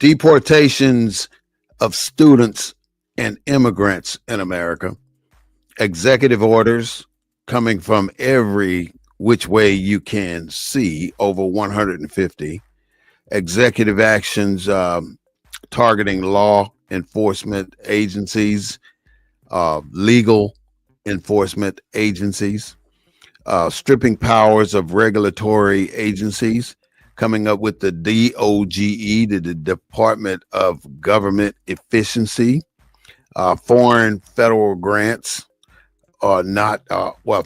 deportations of students and immigrants in America, executive orders coming from every which way you can see, over 150, executive actions targeting law enforcement agencies, legal enforcement agencies, stripping powers of regulatory agencies, coming up with the DOGE, the Department of Government Efficiency, foreign federal grants are not,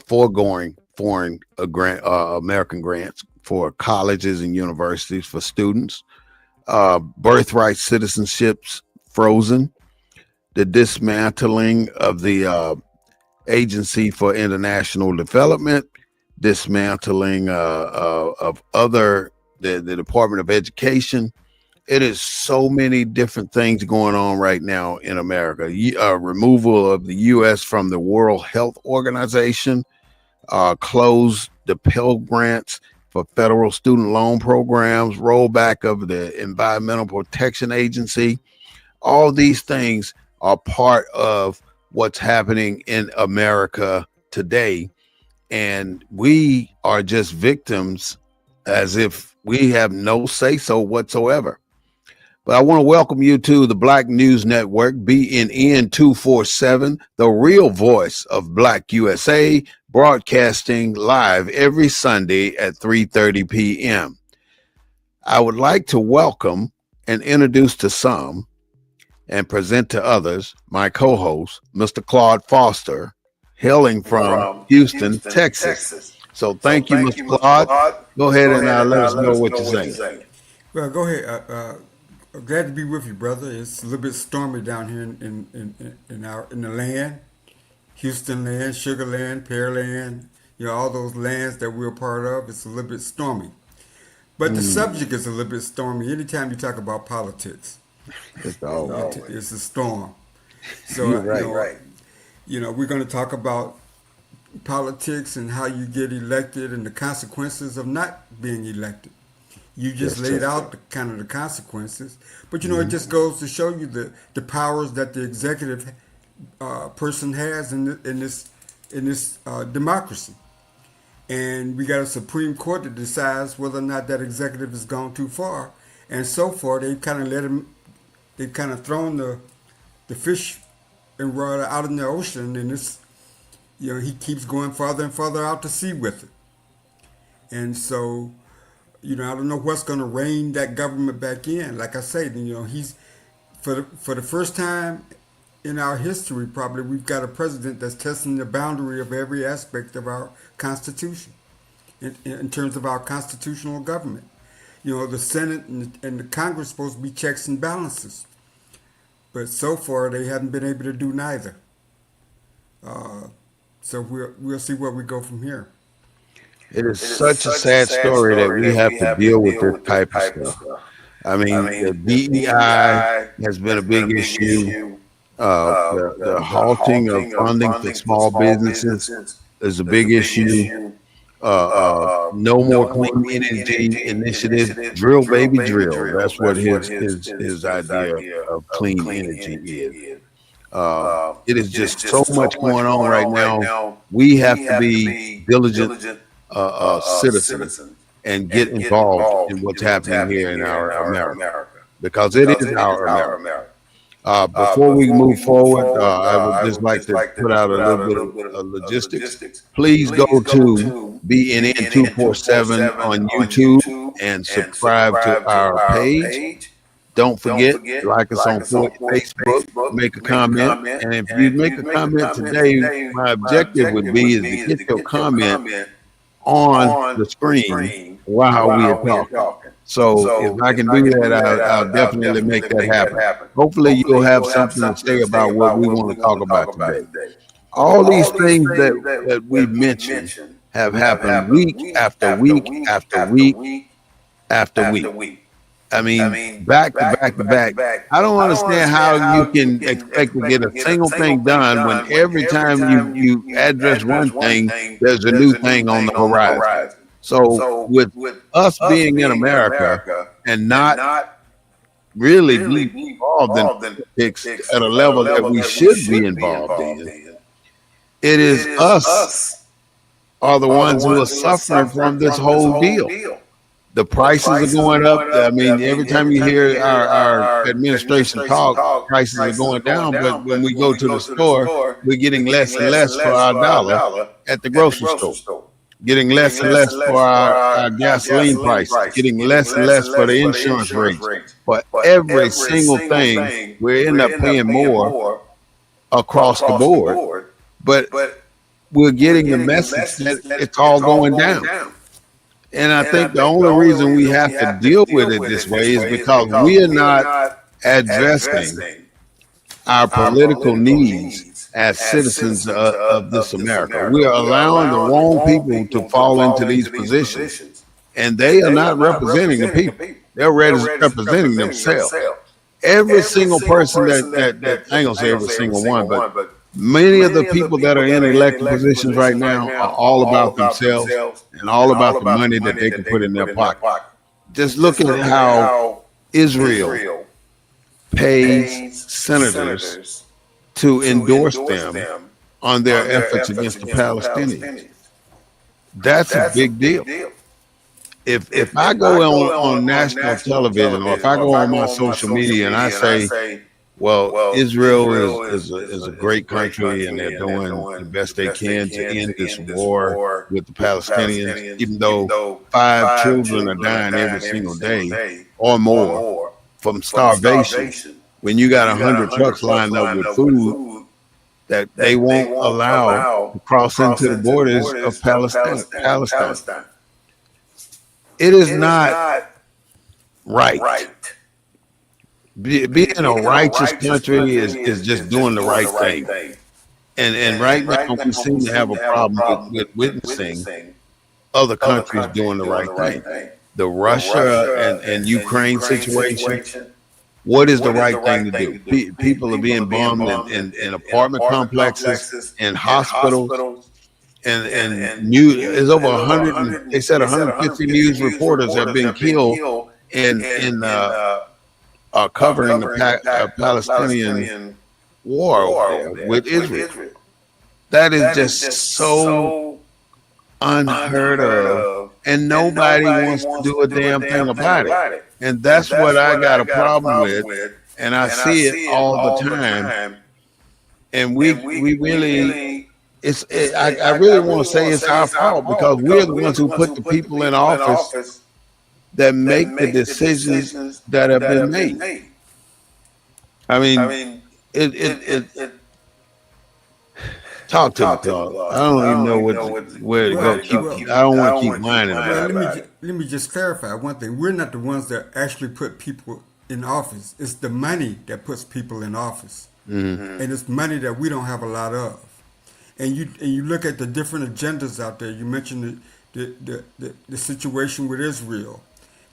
foregoing foreign American grants for colleges and universities for students, birthright citizenships frozen, the dismantling of the Agency for International Development, dismantling of the Department of Education. It is so many different things going on right now in America. Removal of the U.S. from the World Health Organization, closed the Pell Grants for federal student loan programs, rollback of the Environmental Protection Agency. All these things are part of what's happening in America today. And we are just victims as if we have no say-so whatsoever. But I want to welcome you to the Black News Network, BNN 247, the real voice of Black USA, broadcasting live every Sunday at 3:30 p.m. I would like to welcome and introduce to some and present to others my co-host, Mr. Claude Foster, hailing from Houston, Texas. So thank you, Mr. Claude. Go ahead and let us know what you're saying. Well, go ahead. Glad to be with you, brother. It's a little bit stormy down here in the land, Houston land, Sugar Land, Pear Land. All those lands that we're part of. It's a little bit stormy, but the subject is a little bit stormy. Anytime you talk about politics, it's a storm. So You're right. We're going to talk about politics and how you get elected and the consequences of not being elected. You just laid out the consequences, but it just goes to show you the powers that the executive person has in this democracy, and we got a Supreme Court that decides whether or not that executive has gone too far, and so far they've kind of let him. They've kind of thrown the fish and rod out in the ocean, and he keeps going farther and farther out to sea with it, and so. I don't know what's going to rein that government back in. Like I say, he's for the first time in our history, probably we've got a president that's testing the boundary of every aspect of our Constitution in terms of our constitutional government. The Senate and the Congress are supposed to be checks and balances, but so far they haven't been able to do neither. So we'll see where we go from here. It is such a sad story that we have to deal with this type of stuff. I mean, the DEI has been a big issue. The halting of funding for small businesses is a big issue. No more clean energy initiative. Drill, baby, drill. That's what his idea of clean energy is. It is just so much going on right now. We have to be diligent citizens and get involved in what's happening here in our America, because it is our America. Before we move forward, I would just like to put out a little bit of logistics. Please go to BNN 247 on YouTube and subscribe to our page. Don't forget, like us on Facebook, make a comment. And if you make a comment today, my objective would be is to get your comment on the screen while we are talking. So if I can do that, I'll definitely make that happen. Hopefully you'll have something to say about what we want to talk about today. All these things that we mentioned have happened week after week after week after week. I mean, back to back to back. I don't understand how you can expect to get a single thing done when every time you address one thing, there's a new thing on the horizon. So with us being in America and not really be involved in politics at a level that we should be involved in. It is us are the ones who are suffering from this whole deal. The prices are going up. I mean, every time you hear our administration talk, prices are going down. But when we go to the store, we're getting less and less for our dollar at the grocery store, getting less and less for our gasoline prices, getting less and less for the insurance rates. For every single thing, we end up paying more across the board. But we're getting the message that it's all going down. And I think the only reason we have to deal with it this way is because we are not addressing our political needs as citizens of this America. We are allowing the wrong people to fall into these positions, and they are not representing the people. They're representing themselves. Every single person that I ain't gonna say every single one, but many of the people that are in elected positions right now are all about themselves and all about the money that they can put in their pocket. Just look at how Israel pays senators to endorse them on their efforts against the Palestinians. That's a big deal. If I go on national television or if I go on my social media and I say, well, Israel is a great country and they're doing the best they can to end this war with the Palestinians, even though 5 children are dying every single day or more from starvation. When you got 100 trucks lined up with food that they won't allow to cross into the borders of Palestine. It is not right. Being a righteous country is just doing the right thing. And right now we seem to have a problem with witnessing other countries doing the right thing. The Russia and Ukraine situation, what is the right thing to do? People are being bombed in apartment complexes, in hospitals, and there's over 100, they said 150 news reporters have been killed in covering the Palestinian war over there with Israel. That is just so unheard of, and nobody wants to do a damn thing about it. And that's what I got a problem with, and I see it all the time. And we really, I really want to say it's our fault because we're the ones who put the people in office that make the decisions that have been made. I mean, it talk to me, Claude. I don't even know where to go. I don't want to keep whining about it. Let me just clarify one thing. We're not the ones that actually put people in office. It's the money that puts people in office, and it's money that we don't have a lot of. And you look at the different agendas out there. You mentioned the situation with Israel.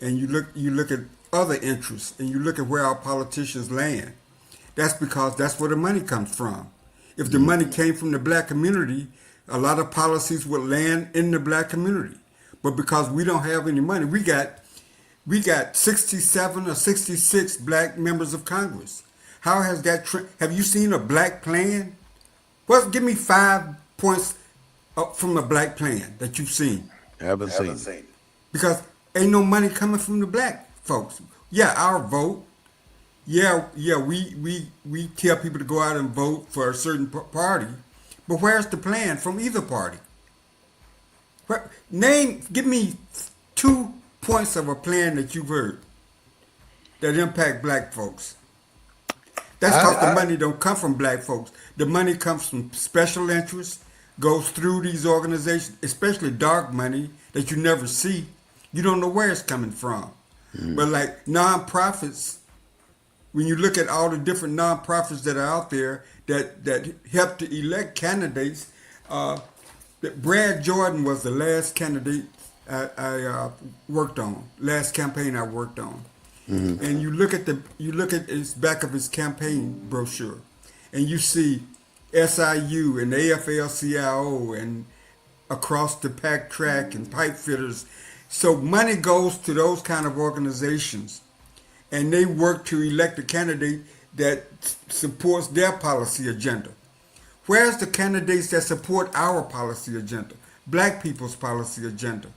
And you look at other interests, and you look at where our politicians land. That's because that's where the money comes from. If the money came from the black community, a lot of policies would land in the black community. But because we don't have any money, we got 67 or 66 black members of Congress. How has that? Have you seen a black plan? Well, give me 5 points from a black plan that you've seen. Haven't seen it. Because ain't no money coming from the black folks. Yeah, our vote. Yeah, we tell people to go out and vote for a certain party, but where's the plan from either party? Give me 2 points of a plan that you've heard that impact black folks. That's because the money don't come from black folks. The money comes from special interests, goes through these organizations, especially dark money that you never see. You don't know where it's coming from. But like nonprofits, when you look at all the different nonprofits that are out there that help to elect candidates, Brad Jordan was the last candidate I worked on, last campaign I worked on. And you look at his back of his campaign brochure, and you see SIU and AFL-CIO and Across the Pack Track and Pipe Fitters. So money goes to those kind of organizations, and they work to elect a candidate that supports their policy agenda. Where's the candidates that support our policy agenda, black people's policy agenda?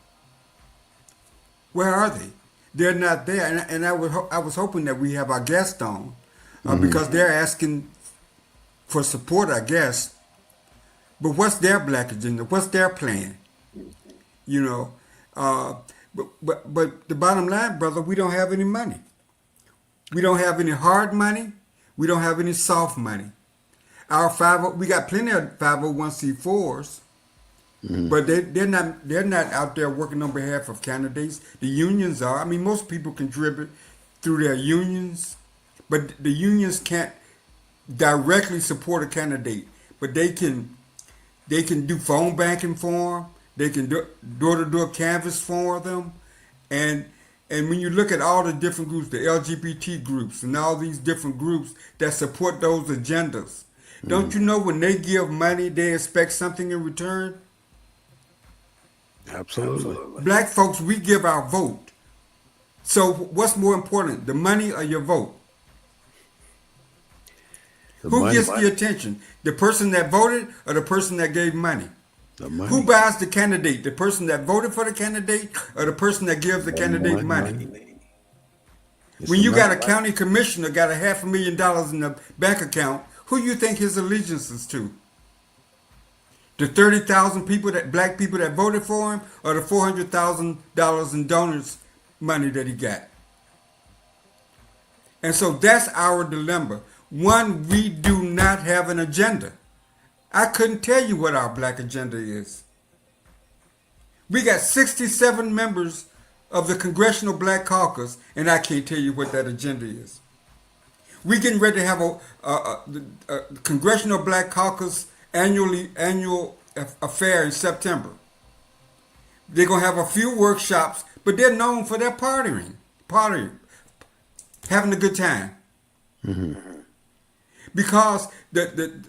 Where are they? They're not there, and I was hoping that we have our guest on, because they're asking for support, I guess. But what's their black agenda? What's their plan? You know, but the bottom line, brother, we don't have any money. We don't have any hard money. We don't have any soft money. We got plenty of 501c4s, but they're not out there working on behalf of candidates. The unions are. I mean, most people contribute through their unions, but the unions can't directly support a candidate, but they can do phone banking for them. They can do door-to-door canvas for them, and when you look at all the different groups, the LGBT groups and all these different groups that support those agendas, don't you know when they give money, they expect something in return? Absolutely. Black folks, we give our vote. So what's more important, the money or your vote? Who gets the attention? The person that voted or the person that gave money? The money. Who buys the candidate? The person that voted for the candidate or the person that gives the candidate money? When you got a county commissioner got $500,000 in the bank account, who you think his allegiance is to? The 30,000 black people that voted for him, or the $400,000 in donors money that he got? And so that's our dilemma. One, we do not have an agenda. I couldn't tell you what our black agenda is. We got 67 members of the Congressional Black Caucus, and I can't tell you what that agenda is. We getting ready to have a Congressional Black Caucus annual affair in September. They're gonna have a few workshops, but they're known for their partying, having a good time. Because the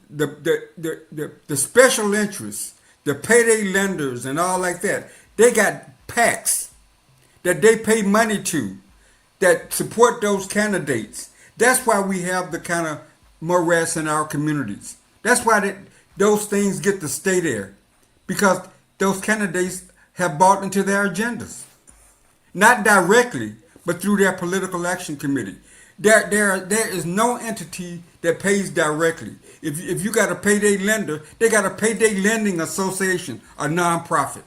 special interests, the payday lenders and all like that, they got PACs that they pay money to that support those candidates. That's why we have the kind of morass in our communities. That's why those things get to stay there, because those candidates have bought into their agendas. Not directly, but through their political action committee. There is no entity that pays directly. If you got a payday lender, they got a payday lending association, a nonprofit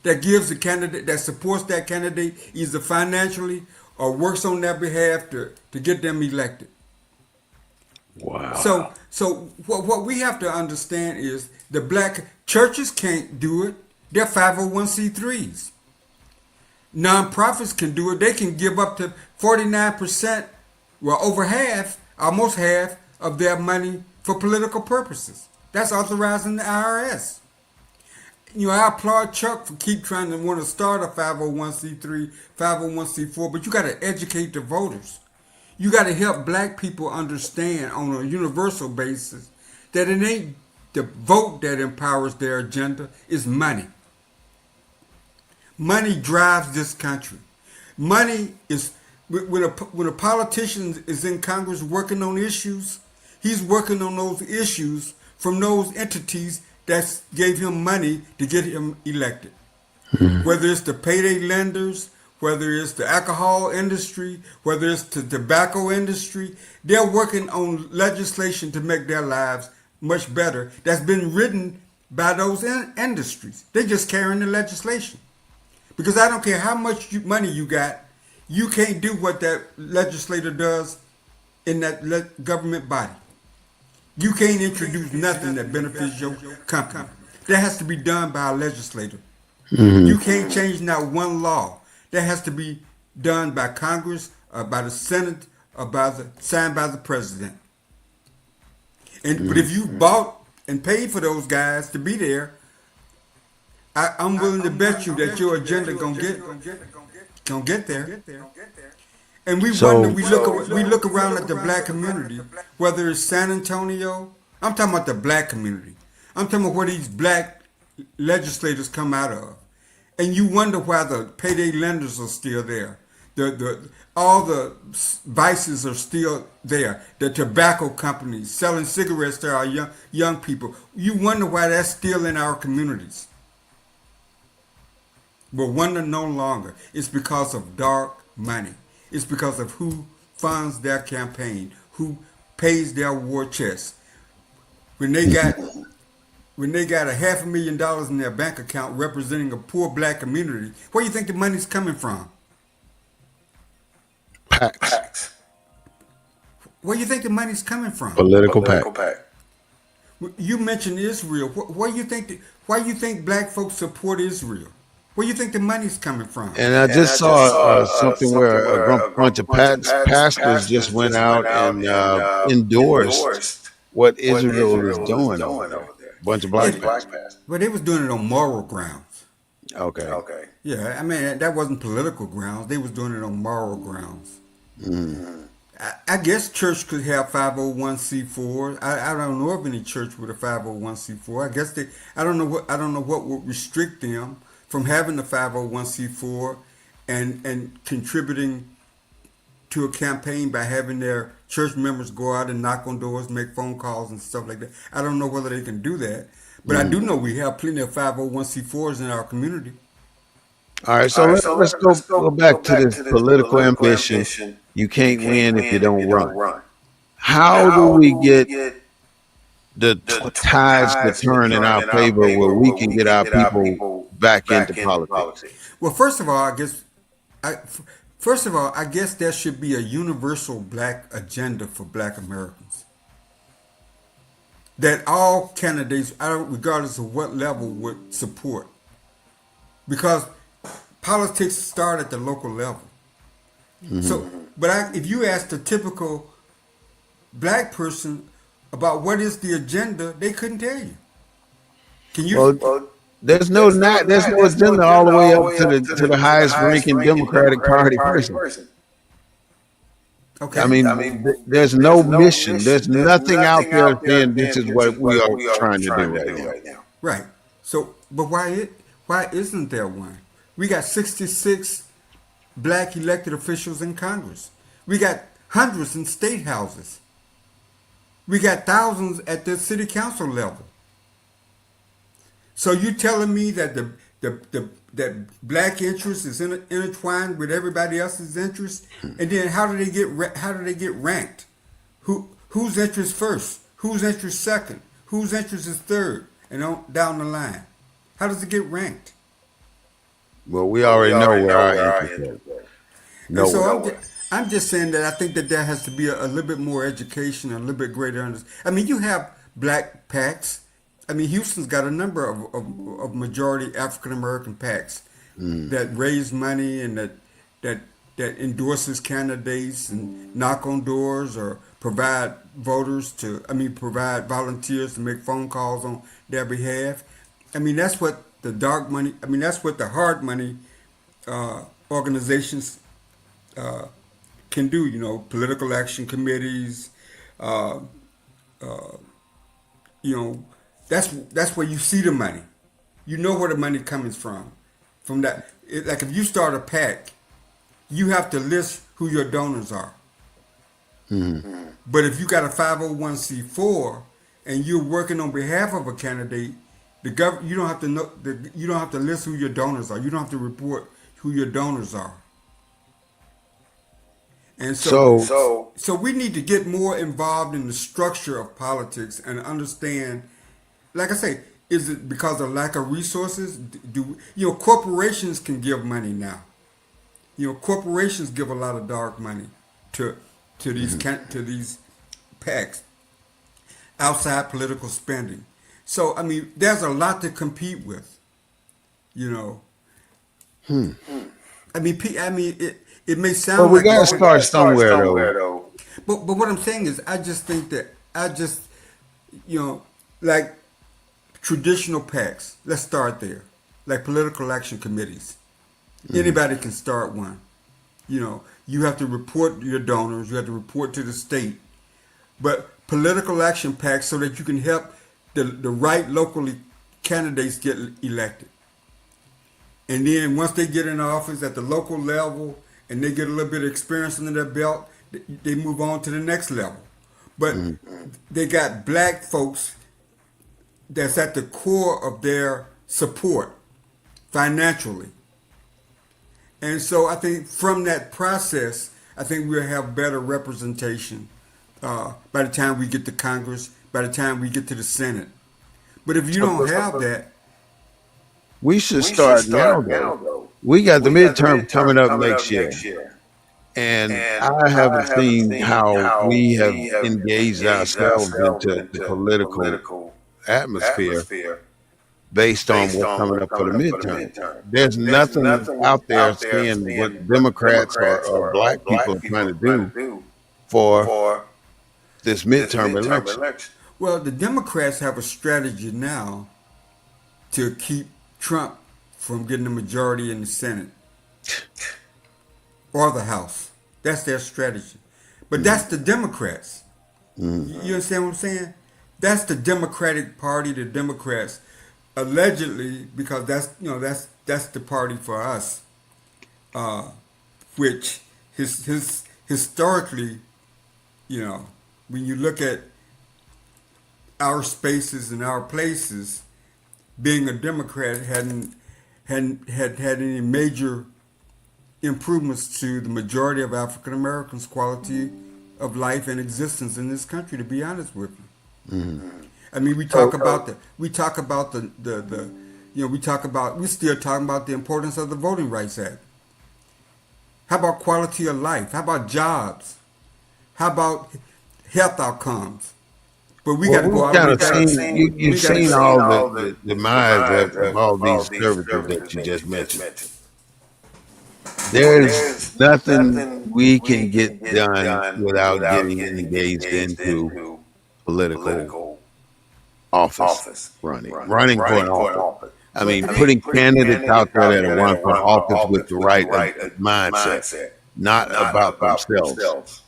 that gives the candidate, that supports that candidate either financially or works on their behalf to get them elected. Wow. So what we have to understand is the black churches can't do it. They're 501c3s. Nonprofits can do it. They can give up to 49%, well, over half, almost half of their money for political purposes. That's authorized in the IRS. You know, I applaud Chuck for keep trying to want to start a 501c3, 501c4, but you got to educate the voters. You got to help black people understand on a universal basis that it ain't the vote that empowers their agenda, it's money. Money drives this country. Money is, when a politician is in Congress working on issues, he's working on those issues from those entities that gave him money to get him elected. Whether it's the payday lenders, whether it's the alcohol industry, whether it's the tobacco industry, they're working on legislation to make their lives much better that's been written by those industries. They're just carrying the legislation. Because I don't care how much money you got, you can't do what that legislator does in that government body. You can't introduce nothing that benefits your company. That has to be done by a legislator. You can't change not one law. That has to be done by Congress, by the Senate, or signed by the president. But if you bought and paid for those guys to be there, I'm willing to bet you that your agenda gonna get there. And we look around at the black community, whether it's San Antonio. I'm talking about the black community. I'm talking about where these black legislators come out of. And you wonder why the payday lenders are still there. The all the vices are still there. The tobacco companies selling cigarettes to our young people. You wonder why that's still in our communities. But wonder no longer. It's because of dark money. It's because of who funds their campaign, who pays their war chest. When they got $500,000 in their bank account representing a poor black community, where do you think the money's coming from? PACs, Where do you think the money's coming from? political PAC. You mentioned Israel. Where you think? Why you think black folks support Israel? Where you think the money's coming from? And I just saw something where bunch of pastors just went out and endorsed what Israel is doing over there. Bunch of black pastors. But they was doing it on moral grounds. Okay. Yeah, I mean that wasn't political grounds. They was doing it on moral grounds. I guess church could have 501c4. I don't know of any church with a 501c4. I guess I don't know what would restrict them from having the 501c4 and contributing to a campaign by having their church members go out and knock on doors, make phone calls and stuff like that. I don't know whether they can do that, but I do know we have plenty of 501c4s in our community. All right, so let's go back to this political ambition. You can't win if you don't run. How do we get the tides to turn in our favor where we can get our people back into politics? Well, first of all, I guess there should be a universal black agenda for black Americans that all candidates, regardless of what level, would support. Because politics start at the local level. So, but if you ask the typical black person about what is the agenda, they couldn't tell you. Can you? Well, there's no agenda all the way up to the highest ranking Democratic Party person. Okay. I mean, there's no mission. There's nothing out there saying this is what we are trying to do right now. Right. So, but why isn't there one? We got 66 black elected officials in Congress. We got hundreds in state houses. We got thousands at the city council level. So you telling me that that black interest is intertwined with everybody else's interest, and then how do they get ranked? Whose interest first? Whose interest second? Whose interest is third? And on down the line, how does it get ranked? Well, we already know where our interest is. And so I'm just saying that I think that there has to be a little bit more education, a little bit greater understanding. I mean, you have black PACs. I mean, Houston's got a number of majority African American PACs that raise money and that endorses candidates and knock on doors or provide provide volunteers to make phone calls on their behalf. I mean, that's what the dark money. I mean, that's what the hard money organizations can do. You know, political action committees. That's where you see the money. You know where the money comes from. From that, like if you start a PAC, you have to list who your donors are. But if you got a 501c4 and you're working on behalf of a candidate, you don't have to know. You don't have to list who your donors are. You don't have to report who your donors are. And so we need to get more involved in the structure of politics and understand. Like I say, is it because of lack of resources? Corporations can give money now. Corporations give a lot of dark money to these PACs outside political spending. So I mean, there's a lot to compete with. I mean, it may sound. But we gotta start somewhere though. But what I'm saying is, I just think that like traditional PACs. Let's start there, like political action committees. Anybody can start one. You have to report your donors. You have to report to the state. But political action PACs so that you can help the right locally candidates get elected. And then once they get in office at the local level and they get a little bit of experience under their belt, they move on to the next level. But they got black folks that's at the core of their support financially. And so I think from that process, I think we'll have better representation by the time we get to Congress, by the time we get to the Senate. But if you don't have that, We should start now, though. We got the midterm coming up next year. And I haven't seen how we have engaged ourselves into the political atmosphere based on what's coming up for the midterm. There's nothing out there saying what Democrats or black people are trying to do for this midterm election. well, the Democrats have a strategy now to keep Trump from getting a majority in the Senate or the House. That's their strategy. But that's the Democrats. You understand what I'm saying? That's the Democratic Party, the Democrats, allegedly, because that's the party for us, which historically, when you look at our spaces and our places, being a Democrat hadn't had any major improvements to the majority of African Americans' quality of life and existence in this country. To be honest with you, I mean, we still talking about the importance of the Voting Rights Act. How about quality of life? How about jobs? How about health outcomes? But we got to go out. You've seen all the demise of all these services that you just mentioned. There's nothing we can get done without getting engaged into political office running for an office. I mean, putting candidates out there that run for office with the right mindset, not about themselves.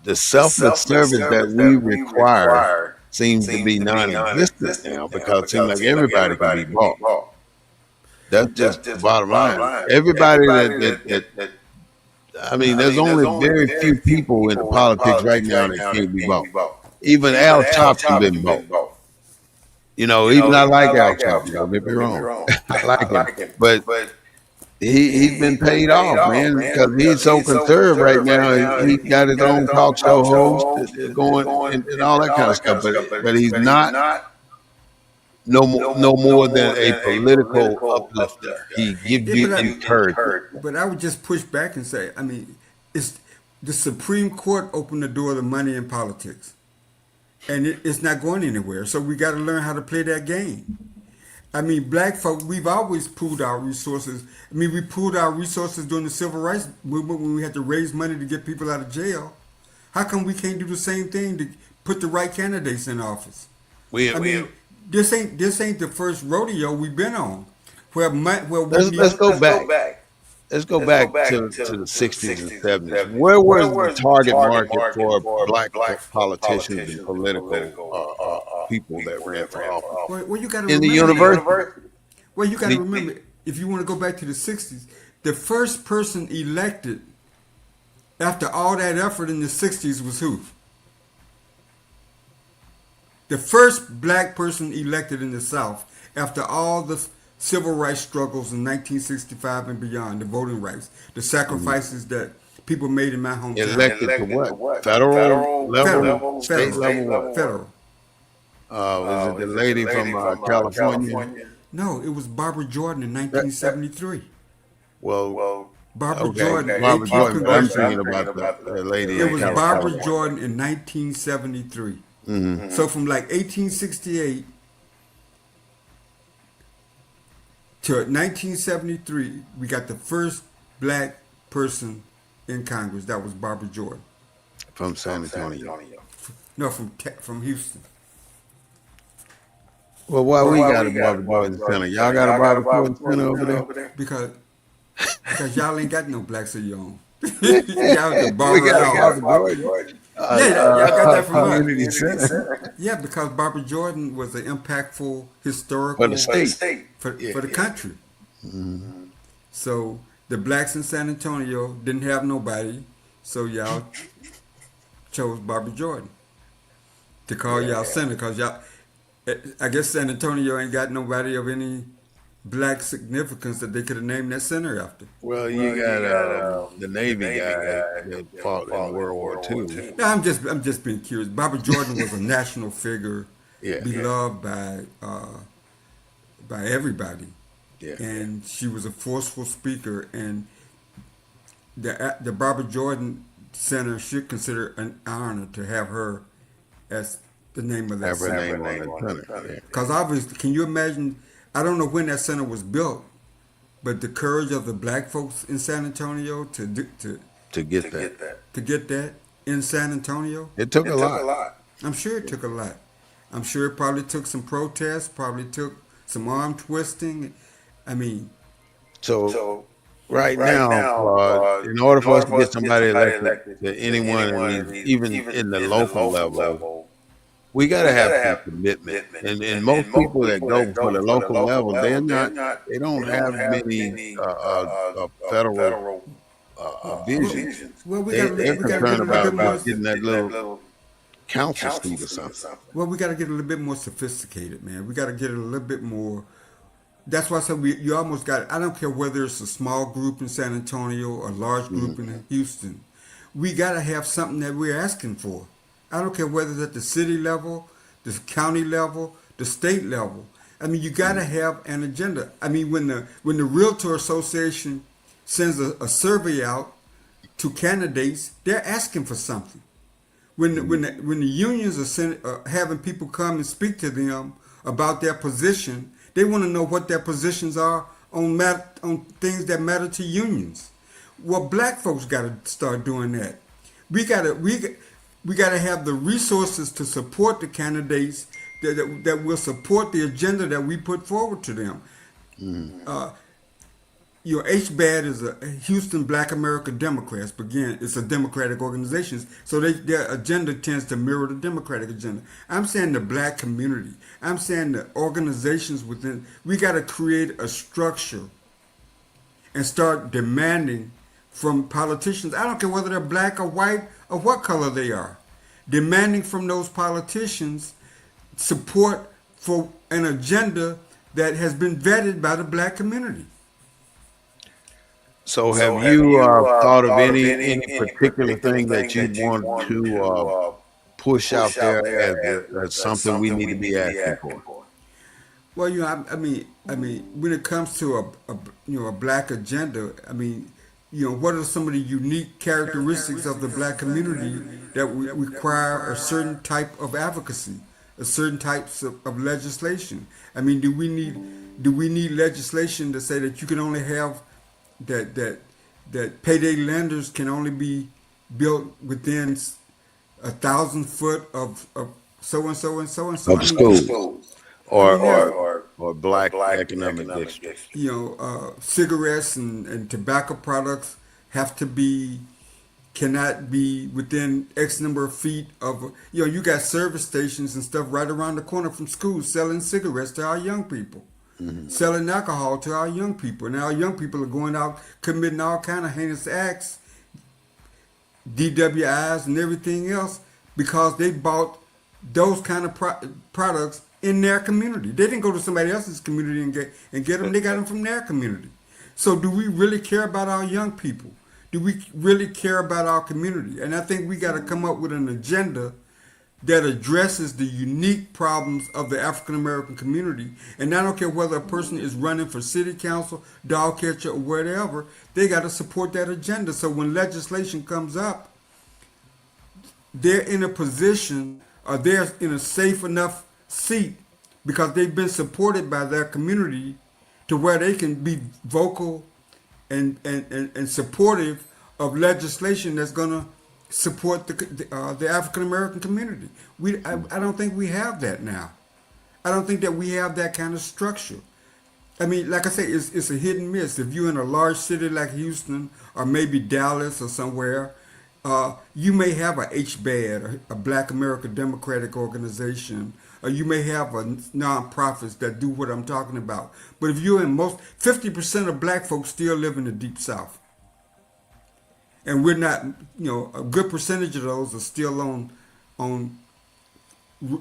The selfless service that we require seems to be non-existent now because it seems like everybody can be bought. That's just the bottom line. Everybody I mean, there's only very few people in politics right now that can't be bought. Even Al Sharpton been bought. Even I like Al Sharpton. Don't get me wrong. I like him. But he's been paid off, man, because he's so conservative right now. He got his own talk show host going and all that kind of stuff. But he's not no more than a political uplifter. He gives you encouragement. But I would just push back and say, I mean, it's the Supreme Court opened the door to money in politics, and it's not going anywhere. So we got to learn how to play that game. I mean, black folk, we've always pooled our resources. I mean, we pooled our resources during the civil rights movement when we had to raise money to get people out of jail. How come we can't do the same thing to put the right candidates in office? This ain't the first rodeo we've been on. Let's go back. Let's go back to the 60s and 70s. Where was the target market for black politicians and political people that ran for office? Well, you got in the university. Well, you got to remember, if you want to go back to the 60s, the first person elected after all that effort in the 60s was who? The first black person elected in the South after all the civil rights struggles in 1965 and beyond, the voting rights, the sacrifices that people made in my hometown. Elected to what? Federal level? State level? Federal. Is it the lady from California? No, it was Barbara Jordan in 1973. Well, Barbara Jordan. Barbara Jordan. I'm thinking about the lady. It was Barbara Jordan in 1973. So from like 1868 to 1973, we got the first black person in Congress. That was Barbara Jordan. From San Antonio. No, from Houston. Well, why we got a Barbara Jordan Center? Y'all got a Barbara Jordan Center over there? Because y'all ain't got no blacks of your own. Y'all the Barbara Jordan. Y'all got that from Community Center. Yeah, because Barbara Jordan was an impactful historical For the state. for the country. So the blacks in San Antonio didn't have nobody, so y'all chose Barbara Jordan to call y'all senator because y'all. I guess San Antonio ain't got nobody of any black significance that they could have named that center after. Well, you got the Navy guy that fought in World War II. Now, I'm just being curious. Barbara Jordan was a national figure, Yeah, beloved by everybody, yeah. and she was a forceful speaker. And the Barbara Jordan Center should consider an honor to have her as the name of that Have her center. name on the center. Yeah. Because obviously, can you imagine? I don't know when that center was built, but the courage of the black folks in San Antonio To get that, to get that in San Antonio, it took a lot. I'm sure it took a lot. I'm sure it probably took some protests, probably took some arm twisting. I mean, So right now, in order for us to get somebody elected to anyone, even in the local level, we got to have some commitment. And most people that go for the local level, they don't have many federal visions. well, They're we got to get a concerned little bit more. about getting that little council seat or something. Well, we got to get a little bit more sophisticated, man. We got to get a little bit more. That's why I said you almost got. I don't care whether it's a small group in San Antonio or a large group in Houston. We got to have something that we're asking for. I don't care whether it's at the city level, the county level, the state level. I mean, you got to have an agenda. I mean, when the Realtor Association sends a survey out to candidates, they're asking for something. When the unions are having people come and speak to them about their position, they want to know what their positions are on things that matter to unions. Well, black folks got to start doing that. We got to have the resources to support the candidates that will support the agenda that we put forward to them. HBAD is a Houston Black American Democrats, but again, it's a Democratic organization, so their agenda tends to mirror the Democratic agenda. I'm saying the black community. I'm saying the organizations within. We got to create a structure and start demanding from politicians. I don't care whether they're black or white or what color they are. Demanding from those politicians support for an agenda that has been vetted by the black community. So have you thought of any particular thing that you want to push out there as something we need to be asking for? Well, I mean, when it comes to a black agenda, I mean, what are some of the unique characteristics of the black community that require a certain type of advocacy, a certain types of legislation? I mean, do we need legislation to say that you can only have that payday lenders can only be built within 1,000 foot of so and so and so and so Of schools or black economic districts. Cigarettes and tobacco products cannot be within X number of feet of, you got service stations and stuff right around the corner from schools selling cigarettes to our young people. Selling alcohol to our young people. Now our young people are going out committing all kind of heinous acts, DWIs and everything else, because they bought those kind of products in their community. They didn't go to somebody else's community and get them. They got them from their community. So do we really care about our young people? Do we really care about our community? And I think we got to come up with an agenda that addresses the unique problems of the African American community. And I don't care whether a person is running for city council, dog catcher, or whatever, they got to support that agenda. So when legislation comes up, they're in a position, or they're in a safe enough seat because they've been supported by their community to where they can be vocal and supportive of legislation that's going to support the African American community. I don't think we have that now. I don't think that we have that kind of structure. I mean, like I say, it's a hit and miss. If you're in a large city like Houston or maybe Dallas or somewhere, you may have a HBAD, a Black American Democratic Organization, or you may have a nonprofits that do what I'm talking about. But if you're in 50% of black folks still live in the deep south. And we're not, a good percentage of those are still on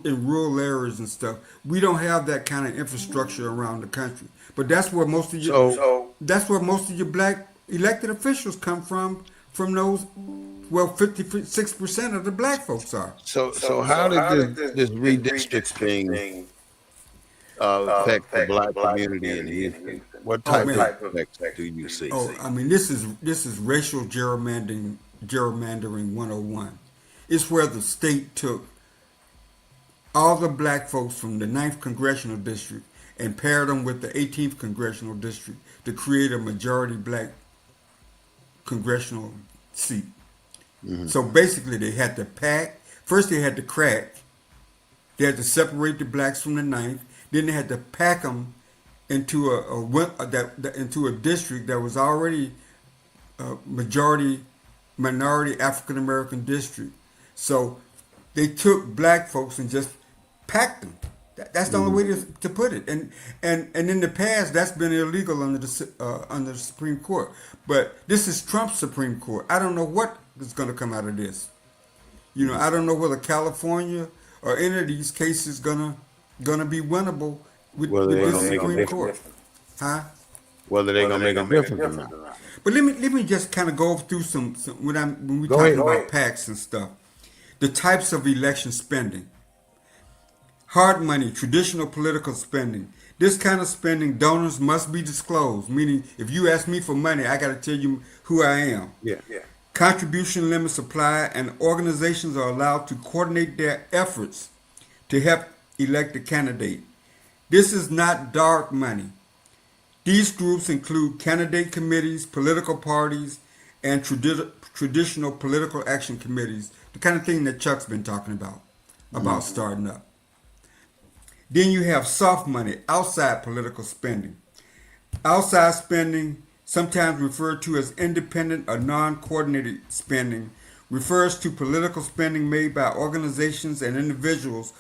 in rural areas and stuff. We don't have that kind of infrastructure around the country. But that's where most of your black elected officials come from those. Well, 56% of the black folks are. So how did this redistricting affect the black community in Houston? What type of effects do you see? Oh, I mean, this is racial gerrymandering 101. It's where the state took all the black folks from the 9th Congressional District and paired them with the 18th Congressional District to create a majority black congressional seat. Mm-hmm. So basically they had to first they had to crack, they had to separate the blacks from the 9th, then they had to pack them into a district that was already a minority African American district. So they took black folks and just packed them. That's the only way to put it. And in the past, that's been illegal under the Supreme Court. But this is Trump's Supreme Court. I don't know what is going to come out of this. I don't know whether California or any of these cases gonna be winnable with the Supreme Court. Huh? Whether they're gonna make a difference or not. But let me just kind of go through some when we talk about PACs and stuff. The types of election spending. Hard money, traditional political spending. This kind of spending, donors must be disclosed. Meaning, if you ask me for money, I got to tell you who I am. Yeah. Contribution limits apply, and organizations are allowed to coordinate their efforts to help elect a candidate. This is not dark money. These groups include candidate committees, political parties, and traditional political action committees, the kind of thing that Chuck's been talking about starting up. Then you have soft money, outside political spending. Outside spending, sometimes referred to as independent or non-coordinated spending, refers to political spending made by organizations and individuals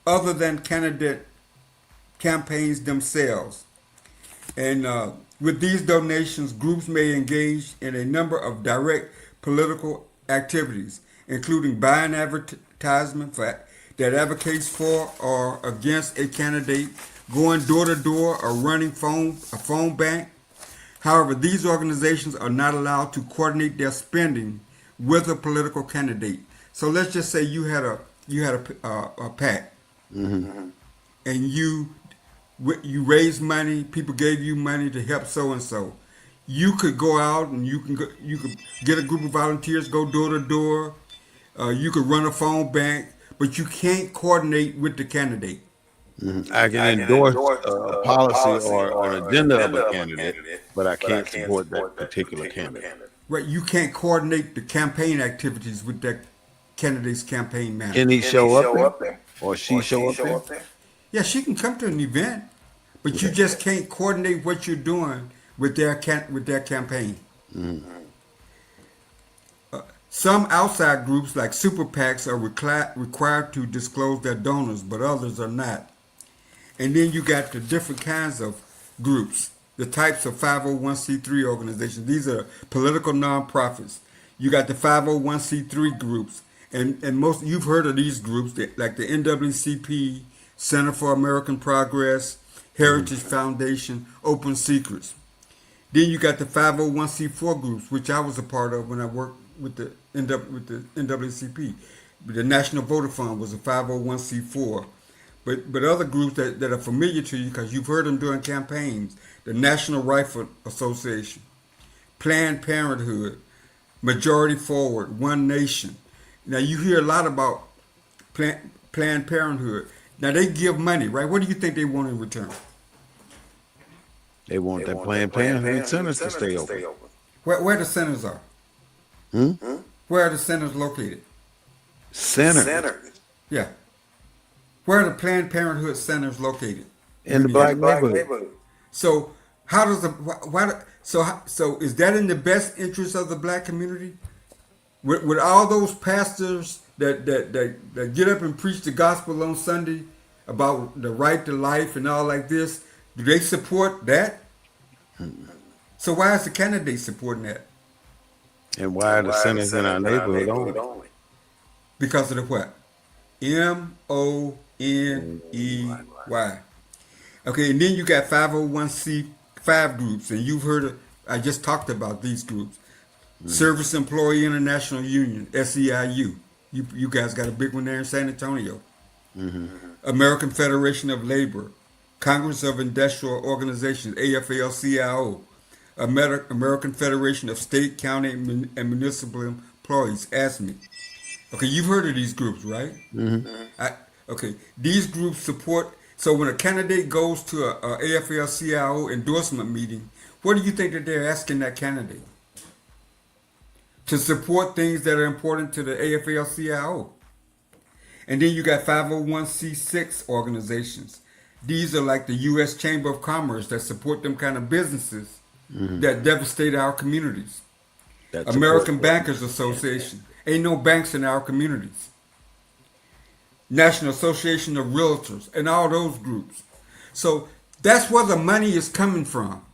other than candidate campaigns themselves. And with these donations, groups may engage in a number of direct political activities, including buying advertisement that advocates for or against a candidate, going door to door, or running a phone bank. However, these organizations are not allowed to coordinate their spending with a political candidate. So let's just say you had a PAC, and you raised money. People gave you money to help so and so. You could go out and you could get a group of volunteers, go door to door. You could run a phone bank, but you can't coordinate with the candidate. I can endorse a policy or an agenda of a candidate, but I can't support that particular candidate. Right, you can't coordinate the campaign activities with that candidate's campaign manager. Can he show up there? Or she show up there? Yeah, she can come to an event, but you just can't coordinate what you're doing with their campaign. Some outside groups like super PACs are required to disclose their donors, but others are not. And then you got the different kinds of groups, the types of 501c3 organizations. These are political nonprofits. You got the 501c3 groups, and most you've heard of these groups, like the NAACP, Center for American Progress, Heritage Foundation, Open Secrets. Then you got the 501c4 groups, which I was a part of when I worked with the NAACP. The National Voter Fund was a 501c4. But other groups that are familiar to you because you've heard them during campaigns, the National Rifle Association, Planned Parenthood, Majority Forward, One Nation. Now you hear a lot about Planned Parenthood. Now they give money, right? What do you think they want in return? They want that Planned Parenthood centers to stay open. Where the centers are? Where are the centers located? Centers? Yeah. Where are the Planned Parenthood centers located? In the black neighborhood. So how does so is that in the best interest of the black community? With all those pastors that get up and preach the gospel on Sunday, about the right to life and all like this, do they support that? So why is the candidate supporting that? And why are the centers in our neighborhood only? Because of the what? MONEY. Okay, and then you got 501c5 groups, and you've heard of, I just talked about these groups. Service Employee International Union, SEIU. You guys got a big one there in San Antonio. American Federation of Labor, Congress of Industrial Organizations, AFL-CIO, American Federation of State, County, and Municipal Employees, ASME. Okay, you've heard of these groups, right? Okay, these groups support. So when a candidate goes to a AFL-CIO endorsement meeting, what do you think that they're asking that candidate? To support things that are important to the AFL-CIO. And then you got 501c6 organizations. These are like the U.S. Chamber of Commerce that support them kind of businesses that devastate our communities. That's American Bankers Association. Ain't no banks in our communities. National Association of Realtors and all those groups. So that's where the money is coming from.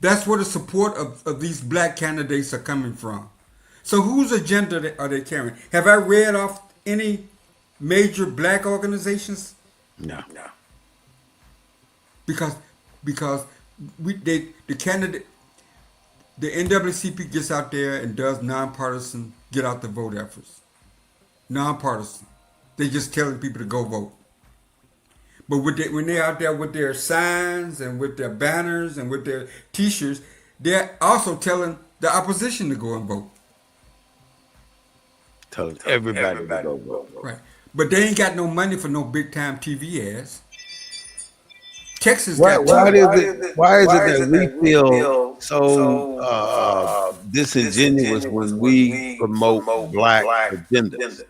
That's where the support of these black candidates are coming from. So whose agenda are they carrying? Have I read off any major black organizations? No. Because the NAACP gets out there and does nonpartisan get out the vote efforts. Nonpartisan. They just telling people to go vote. But when they're out there with their signs and with their banners and with their T-shirts, they're also telling the opposition to go and vote. Telling everybody to go vote. Right. But they ain't got no money for no big time TV ads. Texas Why got is it that we feel so disingenuous when we promote black agendas?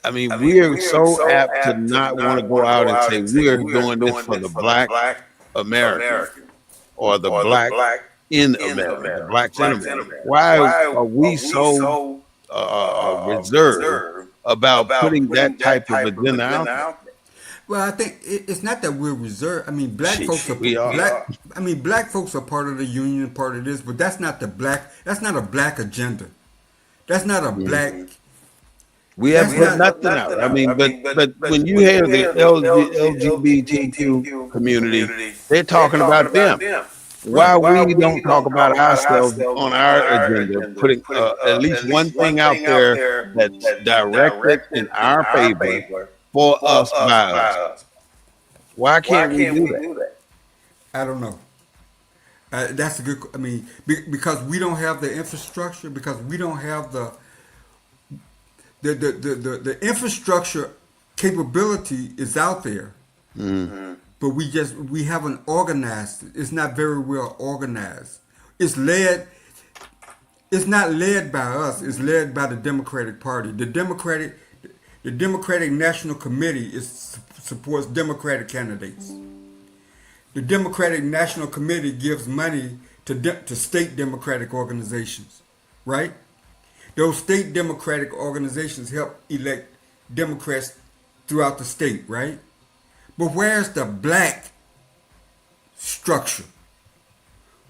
I mean, we are so apt to not want to go out and say we're doing this for the black American or the black in America, the blacks in America. Why are we so reserved about putting that type of agenda out there? Well, I think it's not that we're reserved. I mean, black folks are black folks are part of the union, part of this, but that's not a black agenda. That's not a black. We have put nothing out. I mean, but when you hear the LGBTQ community, they're talking about them. Why we don't talk about ourselves on our agenda, putting at least one thing out there that's directed in our favor for us by us. Why can't we do that? I don't know. That's a good. I mean, because we don't have the infrastructure. Because we don't have the infrastructure capability is out there, but we haven't organized it. It's not very well organized. It's not led by us. It's led by the Democratic Party. The Democratic National Committee supports Democratic candidates. The Democratic National Committee gives money to state Democratic organizations, right? Those state Democratic organizations help elect Democrats throughout the state, right? But where's the black structure?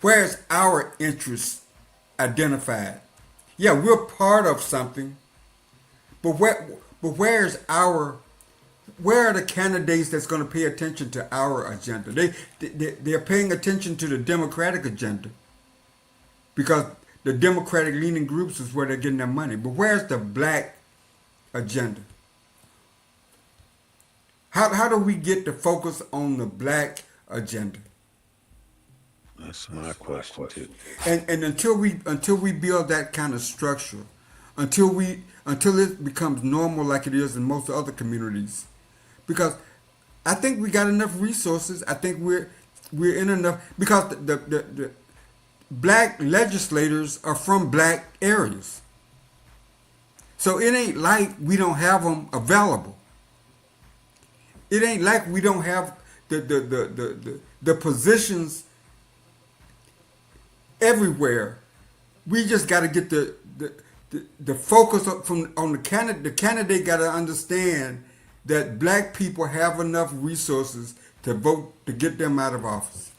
Where's our interests identified? Yeah, we're part of something, but where are the candidates that's going to pay attention to our agenda? They're paying attention to the Democratic agenda because the Democratic leaning groups is where they're getting their money. But where's the black agenda? How do we get the focus on the black agenda? That's my question too. And until we build that kind of structure, until it becomes normal like it is in most other communities, because I think we got enough resources. I think we're in enough because the black legislators are from black areas. So it ain't like we don't have them available. It ain't like we don't have the positions everywhere. We just got to get the focus on the candidate. The candidate got to understand that black people have enough resources to vote to get them out of office.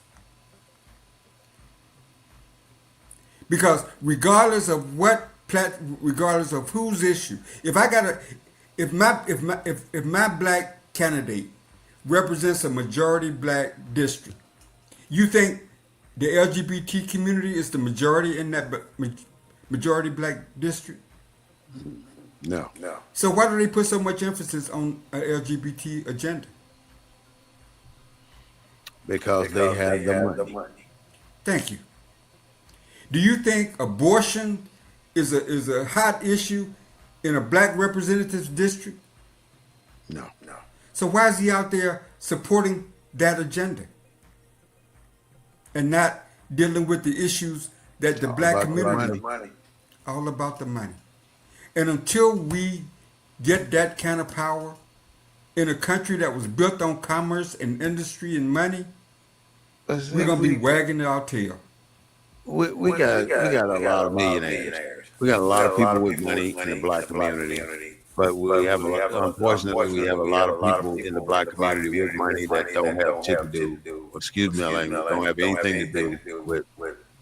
Because regardless of regardless of whose issue, if my black candidate represents a majority black district, you think the LGBT community is the majority in that majority black district? No. So why do they put so much emphasis on an LGBT agenda? Because they have the money. Thank you. Do you think abortion is a hot issue in a black representative district? No. So why is he out there supporting that agenda and not dealing with the issues that the black about the community money. all about the money? And until we get that kind of power in a country that was built on commerce and industry and money, we're gonna be wagging our tail. We got a lot of millionaires. We got a lot of people with money in the black community. But we have unfortunately, we have a lot of people in the black community with money that don't have shit to do, excuse me, don't have anything to do with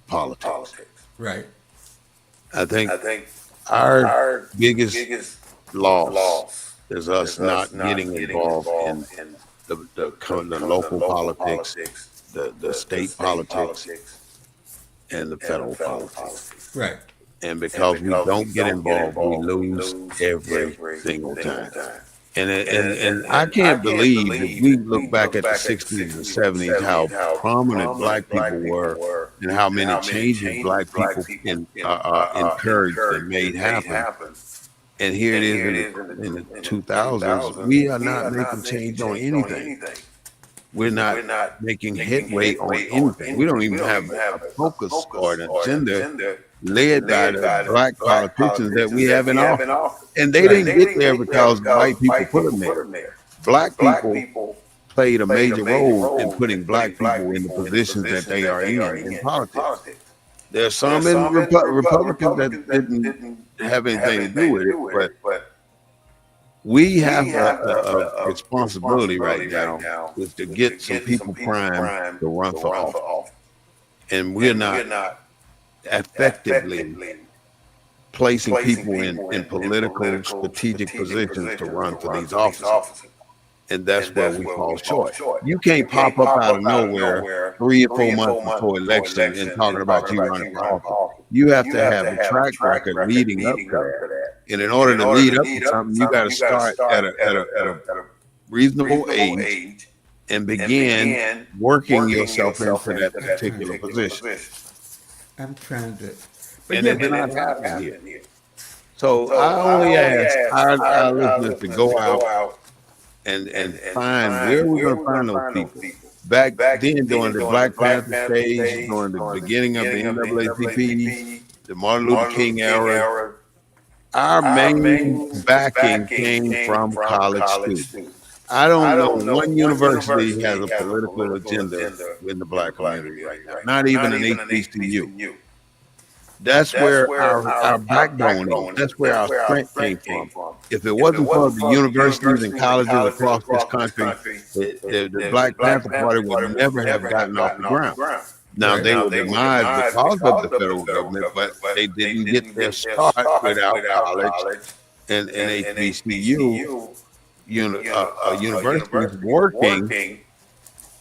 politics. Right. I think our biggest loss is us not getting involved in the local politics, the state politics, and the federal politics. Right. And because we don't get involved, we lose every single time. And I can't believe if we look back at the 60s and 70s, how prominent black people were and how many changes black people encouraged and made happen. And here it is in the 2000s, we are not making change on anything. We're not making headway on anything. We don't even have a focus or an agenda led by the black politicians that we have in office. And they didn't get there because white people put them there. Black people played a major role in putting black people in the positions that they are in politics. There are some in Republicans that didn't have anything to do with it, but we have a responsibility right now is to get some people primed to run for office. And we're not effectively placing people in political strategic positions to run for these offices. And that's where we fall short. You can't pop up out of nowhere 3 or 4 months before election and talking about you running for office. You have to have a track record leading up to that. And in order to lead up to something, you got to start at a reasonable age and begin working yourself into that particular position. I'm trying to. And it did not happen here. So I only ask our listeners to go out and find where we're going to find those people. Back then, during the Black Panther stage, during the beginning of the NAACP, the Martin Luther King era, our main backing came from college students. I don't know one university has a political agenda in the black community right now. Not even an HBCU. That's where our backbone is. That's where our strength came from. If it wasn't for the universities and colleges across this country, the Black Panther Party would never have gotten off the ground. Now, they were demised because of the federal government, but they didn't get their start without college and HBCU universities working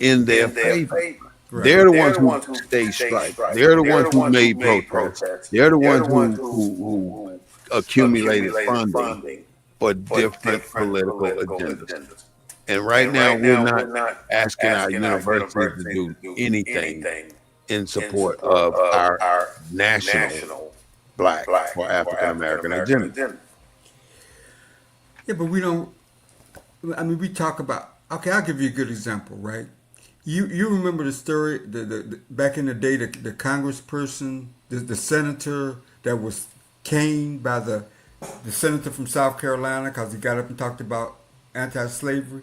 in their favor. They're the ones who stayed strike. They're the ones who made protests. They're the ones who accumulated funding for different political agendas. And right now, we're not asking our universities to do anything in support of our national Black or African American agenda. Yeah, but we don't. I mean, we talk about. Okay, I'll give you a good example, right? You remember the story the back in the day, the congressperson, the senator that was caned by the senator from South Carolina because he got up and talked about anti-slavery.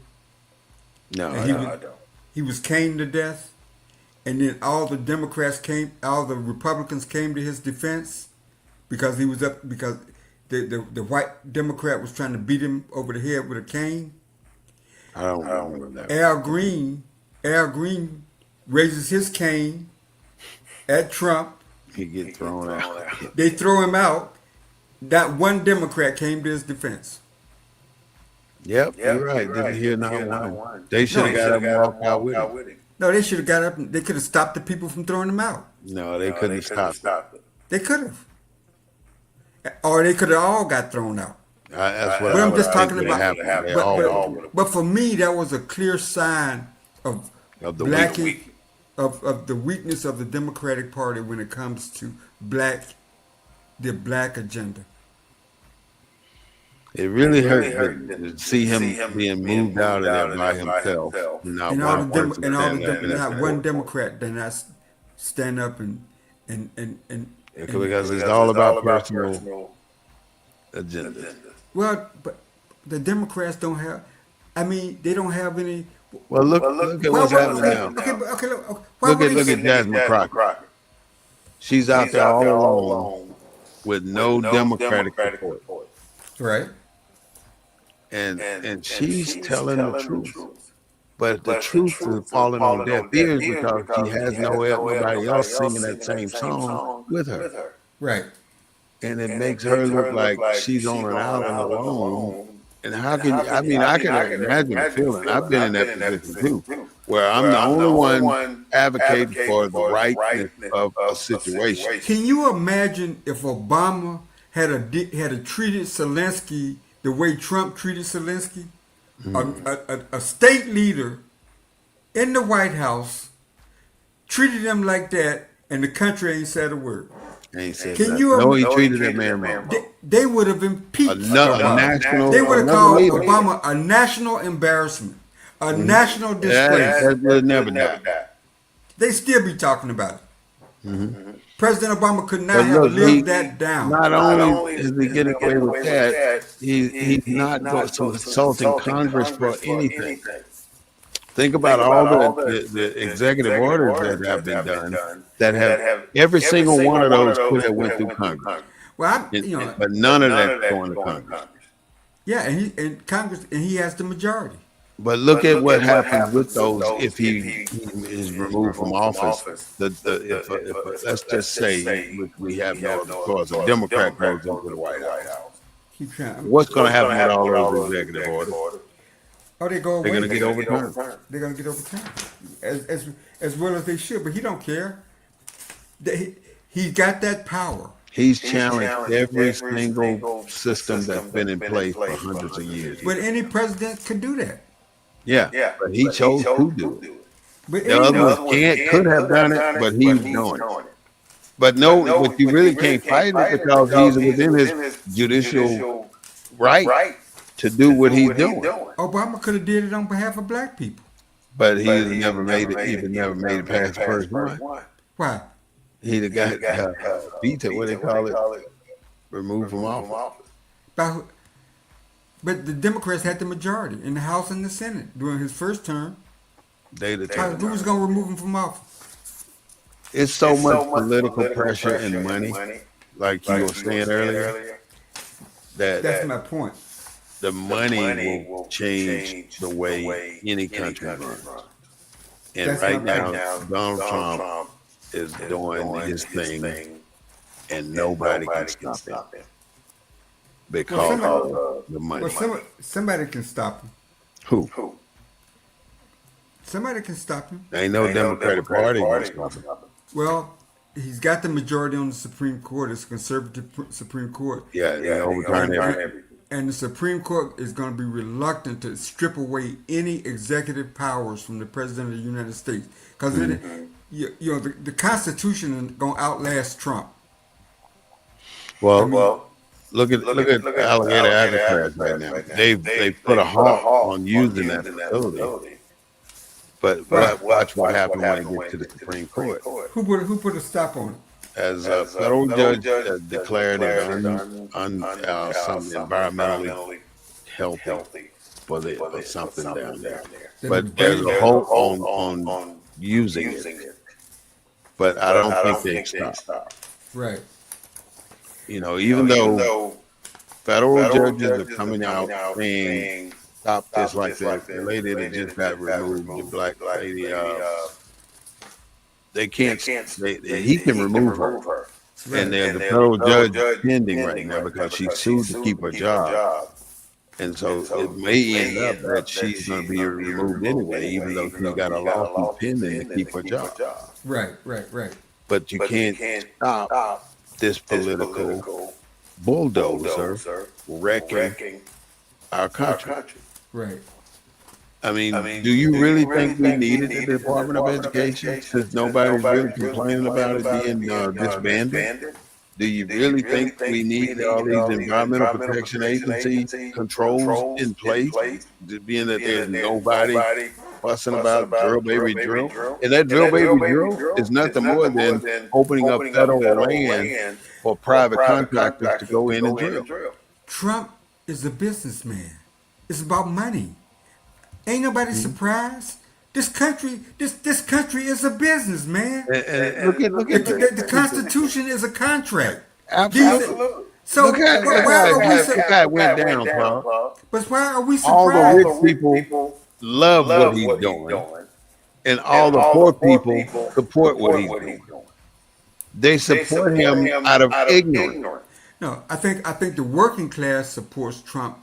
No, I don't. He was caned to death, and then all the Republicans came to his defense because he was up because the white Democrat was trying to beat him over the head with a cane. I don't remember that. Al Green raises his cane at Trump. He get thrown out. They throw him out. That one Democrat came to his defense. Yep, you're right. Didn't hear not one. They should have got up and walked out with him. No, they should have got up and they could have stopped the people from throwing him out. No, they couldn't have stopped it. They could have. Or they could have all got thrown out. That's what But I I'm would just think talking would about. have happened. They all would've. But for me, that was a clear sign of Of the blacking, of the weakness of the Democratic Party when it comes to the black agenda. It really hurt to see him being moved out of there by himself. Not And all one the Dem- person and all the standing up Dem- in that not one court. Democrat did not stand up and Because it's all about personal agenda. well, but the Democrats don't have. I mean, they don't have any. Well, look at what's happening now. Okay, okay, look. Why Look would at they- Jasmine Crockett. She's out there all alone with no Democratic support, right. and she's telling the truth. But the truth is falling on deaf ears because she has nobody else singing that same song with her. Right. And it makes her look like she's on an island alone. And how can you, I mean, I can imagine the feeling. I've been in that position too, where I'm the only one advocating for the rightness of a situation. Can you imagine if Obama had treated Zelensky the way Trump treated Zelensky? A state leader in the White House treated him like that, and the country ain't said a word. Ain't said Can that. you No, he treated that man wrong. They would have impeached. Another national. They would have another called leader. Obama a national embarrassment, a national disgrace. That will never die. They still be talking about it. President Obama could not But have look, lived that down. Not only is he getting away with that, he's not consulting Congress for anything. Think about all the executive orders that have been done that have every single one of those could have went through Congress. Well, But none of that's going to Congress. yeah, and Congress, and he has the majority. But look at what happens with those if he is removed from office. If let's just say we have no other choice, a Democrat goes into the White House. Keep trying. What's going to happen with all those executive orders? Oh, they go away. They're going to get overturned. They're going to get overturned as well as they should. But he don't care. He got that power. He's challenged every single system that's been in place for hundreds of years. But any president could do that. Yeah, but he chose to do it. But The other one could have done it, but he's doing it. But no, but you really can't fight it because he's within his judicial right to do what he's doing. Obama could have did it on behalf of black people. But he never made it past the first one. Why? He got vetoed, what they call it, removed from office. But the Democrats had the majority in the House and the Senate during his first term. Who was going to remove him from office? It's so much political pressure and money, like you were saying earlier, That's my point. the money will change the way any country runs. And That's right my now, Donald Trump is doing his thing, and nobody can stop him because of the money. Well, somebody can stop him. Who? Somebody can stop him. Ain't no Democratic Party gonna stop him. Well, he's got the majority on the Supreme Court. It's a conservative Supreme Court. Yeah, overturn everything. And the Supreme Court is going to be reluctant to strip away any executive powers from the President of the United States. Because the Constitution is going to outlast Trump. Well, look at Alligator Alcatraz right now. They put a halt on using that facility. But watch what happens when they get to the Supreme Court. Who put a stop on it? As a federal judge declared it something environmentally healthy for something down there. But there's a hope on using it. But I don't think they stop. Right. Even though federal judges are coming out saying stop this like the lady that just got removed, the black lady. They can't. He can remove her, and Right. there's a federal judge pending right now because she sued to keep her job, and so it may end up that she's going to be removed anyway, even though she's got a lawsuit pending to keep her job. Right. Right. Right. But you can't stop this political bulldozer wrecking our country. Right. I mean, do you really think we needed the Department of Education since nobody's really complaining about it being disbanded? Do you really think we need all these Environmental Protection Agency controls in place, being that there's nobody fussing about drill baby drill? And that drill baby drill is nothing more than opening up federal land for private contractors to go in and drill. Trump is a businessman. It's about money. Ain't nobody surprised. This country is a business, man. And look at The Constitution is a contract. absolutely. So Look at why are we how that went down, Paul. But why are we All surprised? the rich people love what he's doing, and all the poor people support what he's doing. They support him out of ignorance. No, I think the working class supports Trump.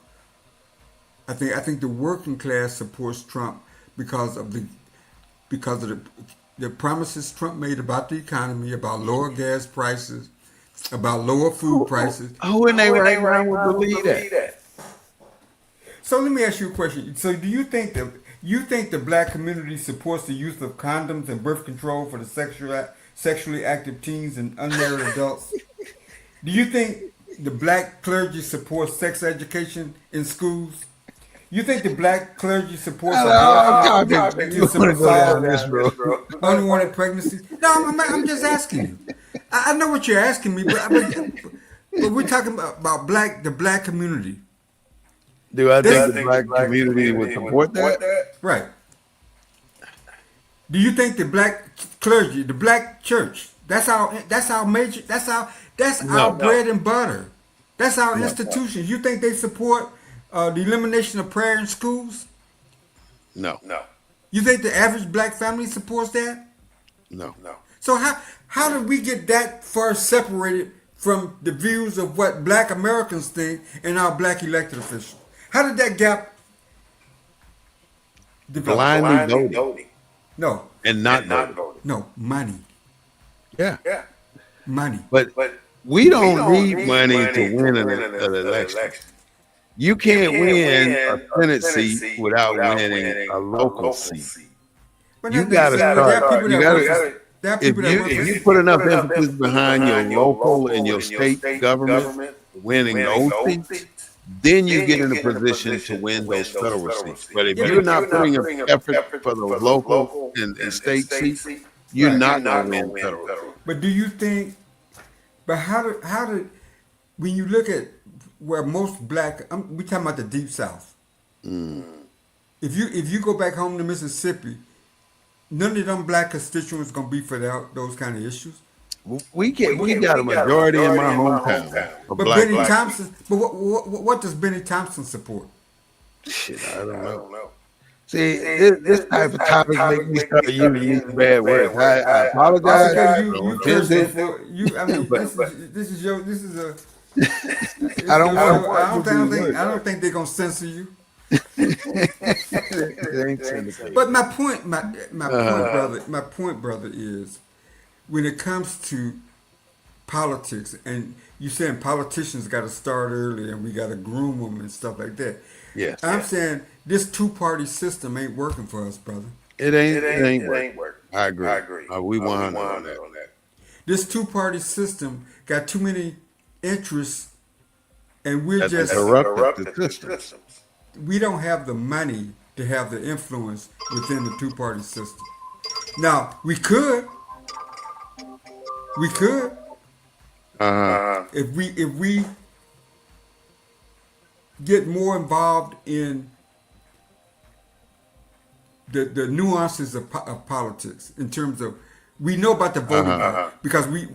I think the working class supports Trump because of the promises Trump made about the economy, about lower gas prices, about lower food prices. Who in their right mind would believe that? So let me ask you a question. So do you think the black community supports the use of condoms and birth control for the sexually active teens and unmarried adults? Do you think the black clergy supports sex education in schools? You think the black clergy supports unwanted pregnancy? No, I'm just asking you. I know what you're asking me, but we're talking about the black community. Do I think the black community would support that? Right. Do you think the black clergy, the black church, that's our bread and butter. That's our institution. You think they support the elimination of prayer in schools? No. You think the average black family supports that? No. So how did we get that far separated from the views of what black Americans think and our black elected officials? How did that gap develop? Blindly voting. No. And not voting. No, money. Yeah. Money. But we don't need money to win an election. You can't win a Senate seat without winning a local seat. But You that- got to there are start. people You that got work for- to. there are If people that work you for- put enough emphasis behind your local and your state government winning those seats, then you get in a position to win those federal seats. But if you're not putting an effort for the local and state seats, you're not going to win federal. But do you think? But how did when you look at where most black, we talking about the Deep South. If you go back home to Mississippi, none of them black constituents gonna be for those kind of issues. We got a majority in my hometown of But black Benny people. Thompson. But what does Benny Thompson support? Shit, I don't know. See, this type of topic make me start using these bad words. I apologize. Because I you intend it. for you. I mean, this is a. I don't want to I don't think they're gonna censor you. It ain't syndicated. But my point, my point, brother, is when it comes to politics, and you saying politicians got to start early and we got to groom them and stuff like that. Yes. I'm saying this two-party system ain't working for us, brother. It ain't working. I agree. We 100 on that. This two-party system got too many interests, and we're That's just corrupted the system. we don't have the money to have the influence within the two-party system. Now we could if we get more involved in the nuances of politics in terms of we know about the voting because we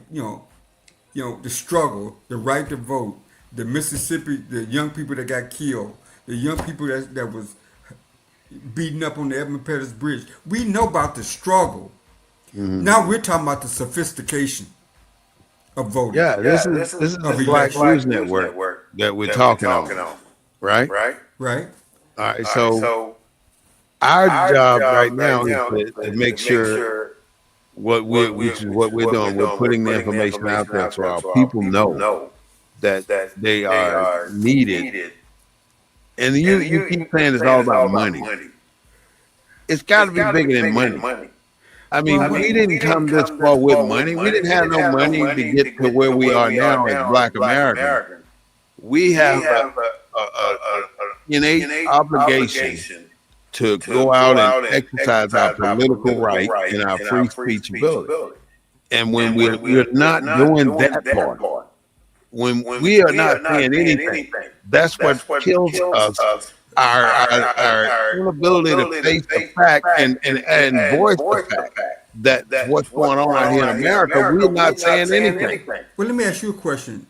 the struggle, the right to vote, the Mississippi, the young people that got killed, the young people that was beating up on the Edmund Pettus Bridge. We know about the struggle. Mhm. Now we're talking about the sophistication of voting. Yeah, this is Of the Black election. News Network that we're talking on, right? Right? All right. So our job right now is to make sure which is what we're doing. We're putting the information out there so our people know that they are needed. And you keep saying it's all about money. It's got to be bigger than money. I mean, Well, we didn't come this far with money. We didn't have no money to get to where we are now as Black Americans. We have a innate obligation to go out and exercise our political right and our free speech ability. And when we're not doing that part, when we are not saying anything, that's what kills us. Our inability to face the fact and voice the fact that what's going on out here in America, we're not saying anything. Well, let me ask you a question.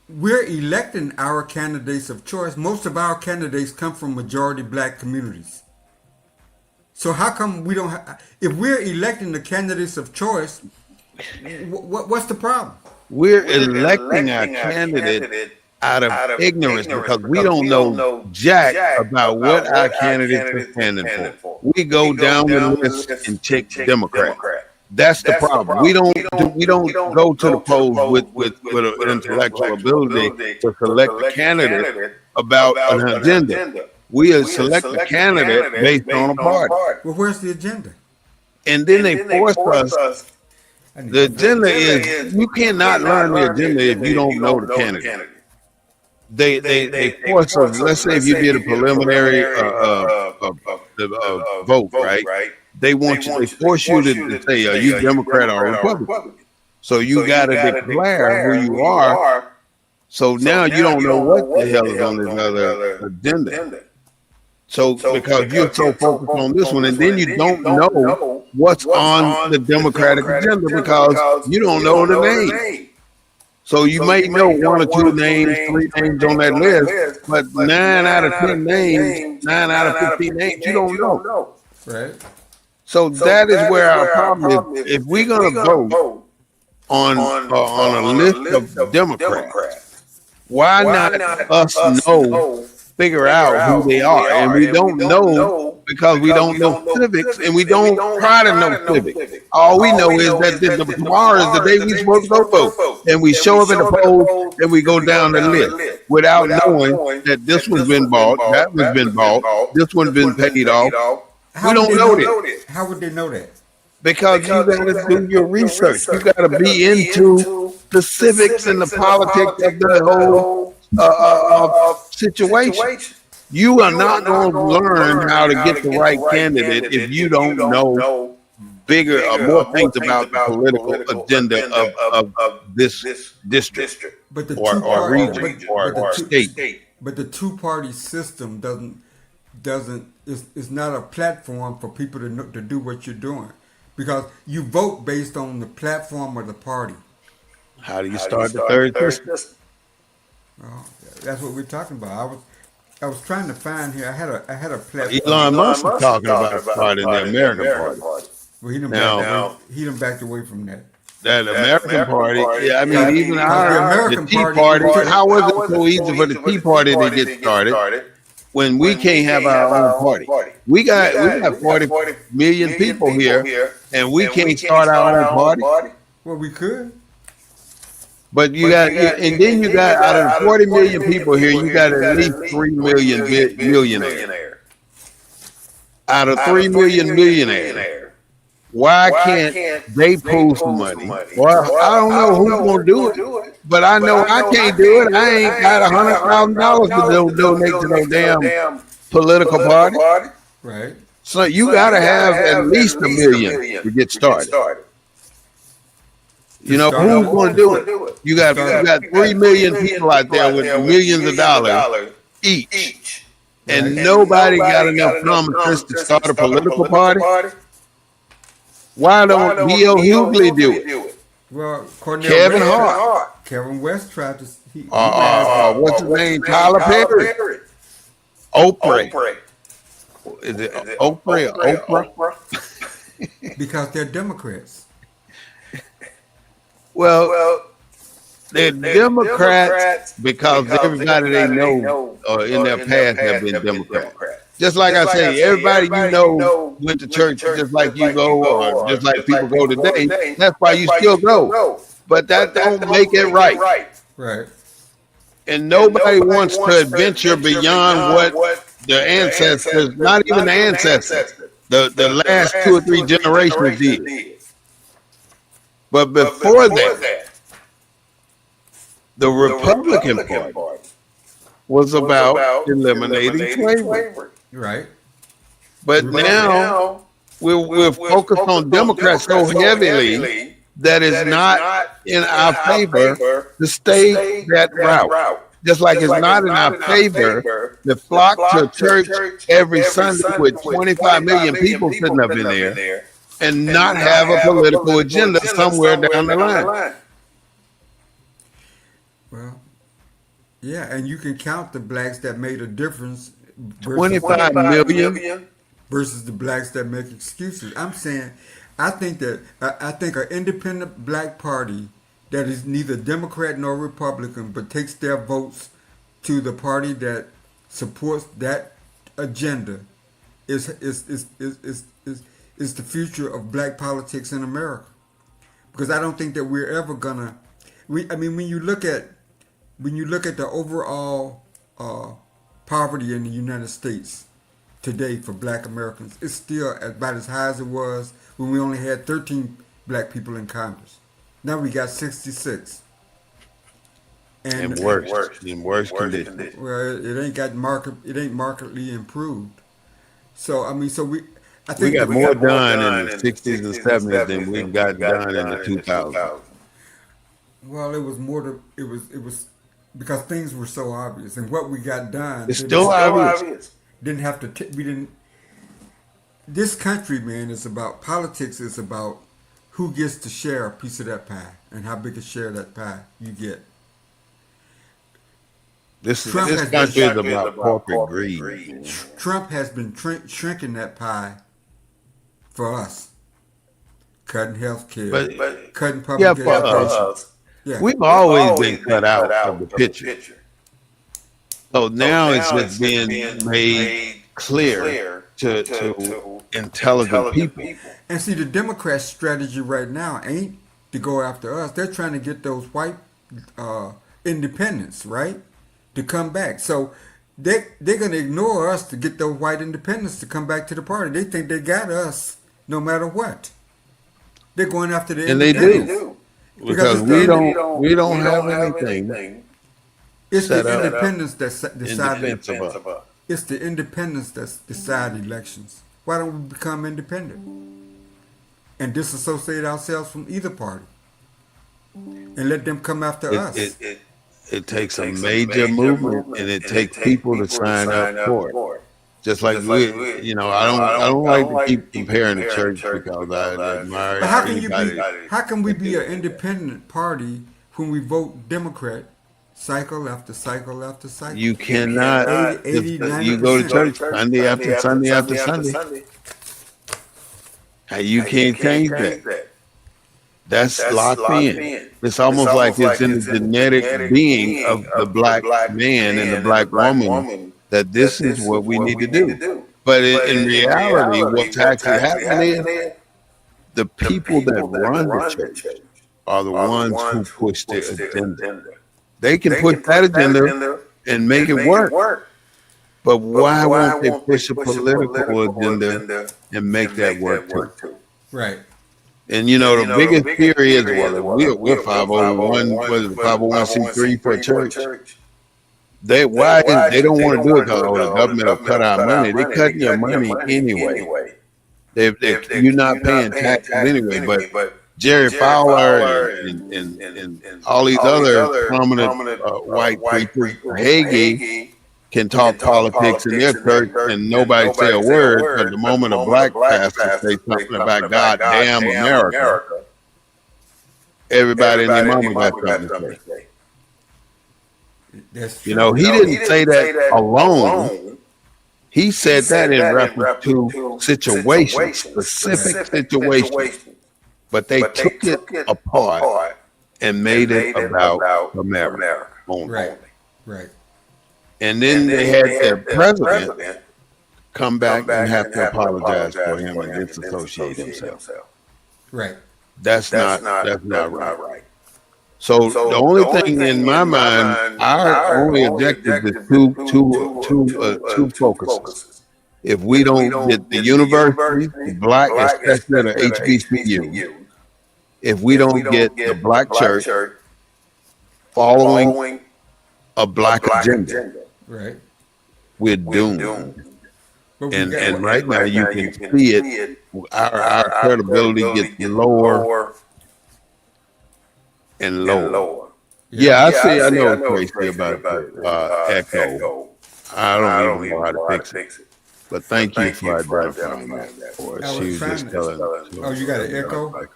We're electing our candidates of choice. Most of our candidates come from majority black communities. So how come we don't? If we're electing the candidates of choice, what's the problem? We're electing our candidate out of ignorance because we don't know jack about what our candidates are standing for. We go down the list and check Democrat. That's the problem. We don't go to the polls with an intellectual ability to select a candidate about an agenda. We select a candidate based on a party. Well, where's the agenda? And then they force us. The agenda is you cannot learn the agenda if you don't know the candidate. They force us. Let's say if you did a preliminary vote, right? They force you to say, are you Democrat or Republican? So you got to declare who you are. So now you don't know what the hell is on this other agenda. So because you're so focused on this one, and then you don't know what's on the Democratic agenda because you don't know the name. So you may know one or two names, three names on that list, but 9 out of 10 names, 9 out of 15 names, you don't know. Right. So that is where our problem is. If we're going to vote on a list of Democrats, why not us figure out who they are? And we don't know because we don't know civics, and we don't try to know civics. All we know is that tomorrow is the day we're supposed to go vote. And we show up at the polls and we go down the list without knowing that this one's been bought, that one's been bought, this one's been paid off. We don't know that. How would they know that? Because you got to do your research. You got to be into the civics and the politics of the whole situation. You are not going to learn how to get the right candidate if you don't know bigger or more things about the political agenda of this district But the or region or state. But the two-party system is not a platform for people to do what you're doing, because you vote based on the platform of the party. How do you start the third system? Well, that's what we're talking about. I was trying to find here. I had a platform. Elon Musk is talking about starting the American Party. Well, he done backed away from that. That American Party, yeah, I mean, even the our American the Tea Party- Party. How was it so easy for the Tea Party to get started when we can't have our own party? We got 40 million people here, and we can't start our own party. Well, we could. But you got, and then you got out of the 40 million people here, you got at least 3 million millionaires. Out of 3 million millionaires, why can't they pool some money? Well, I don't know who's gonna do it, but I know I can't do it. I ain't got $100,000 to donate to no damn political party. Right. So you gotta have at least $1 million to get started. You know, who's going to do it? You got 3 million people out there with millions of dollars each, and nobody got enough common sense to start a political party. Why don't B.L. Hughley do it? Well, Cornel Kevin West, Hart. Kevin West tried to. What's his name? Tyler Perry. Oprah. Is it Oprah or Oprah? because they're Democrats. Well, they're Democrats because everybody they know in their past have been Democrats. Just like I say, everybody you know went to church just like you go, or just like people go today. That's why you still go. But that don't make it right. Right. And nobody wants to adventure beyond what the ancestors, not even the ancestors, the last 2 or 3 generations did. But before that, the Republican Party was about eliminating slavery. Right. But now we're focused on Democrats so heavily that is not in our favor to stay that route. Just like it's not in our favor to flock to church every Sunday with 25 million people sitting up in there and not have a political agenda somewhere down the line. Well, yeah, and you can count the blacks that made a difference versus 25 million. versus the blacks that make excuses. I'm saying, I think an independent black party that is neither Democrat nor Republican, but takes their votes to the party that supports that agenda, is the future of black politics in America. Because I don't think that we're ever gonna. I mean, when you look at the overall poverty in the United States today for black Americans, it's still about as high as it was when we only had 13 black people in Congress. Now we got 66. And worse conditions. Well, it ain't markedly improved. So I mean, I We think got more done in the 60s and 70s than we've got done in the 2000s. Well, it was because things were so obvious, and what we got done. It's still obvious. Didn't have to. We didn't. This country, man, is about politics. Is about who gets to share a piece of that pie and how big a share of that pie you get. This country is about corporate greed. Trump has been shrinking that pie for us, cutting health care, cutting public education. Us. Yeah. We've always been cut out of the picture. So now it's just being made clear to intelligent people. And see, the Democrats' strategy right now ain't to go after us. They're trying to get those white independents, right, to come back. So they're going to ignore us to get those white independents to come back to the party. They think they got us no matter what. They're going after the independents. And they do. Because we don't have anything. It's the independents that decide. It's the independents that decide elections. Why don't we become independent and disassociate ourselves from either party and let them come after us? It takes a major movement, and it takes people to sign up for it. Just like I don't like to keep comparing the church because I admire. But how can we be an independent party when we vote Democrat cycle after cycle after cycle? You cannot. 80, you go to church Sunday after Sunday after Sunday. You can't change that. That's locked in. It's almost like it's in the genetic being of the black man and the black woman that this is what we need to do. But in reality, what's actually happening is the people that run the church are the ones who push the agenda. They can push that agenda and make it work. But why won't they push a political agenda and make that work too? Right. And the biggest fear is, we're 501, was it 501c3 for a church? They don't want to do it because the government will cut our money. They're cutting your money anyway. You're not paying taxes anyway. But Jerry Fowler and all these other prominent white preachers, Hagee, can talk politics in their church and nobody say a word. But the moment a black pastor say something about goddamn America, everybody in their mama got something to say. He didn't say that alone. He said that in reference to situations, specific situations, but they took it apart and made it about America only. Right. Right. And then they had their president come back and have to apologize for him and disassociate himself. Right. That's not right. So the only thing in my mind, our only objective is two focuses. If we don't get the university, the black, especially the HBCU, if we don't get the black church following a black agenda, Right. we're doomed. But we And got- and right now you can see it. Our credibility gets lower and lower. Yeah, I see. I know Tracy about Echo. I don't even know how to fix it. But thank you for identifying that for I us. was She was trying just to- telling. Oh, you got an echo?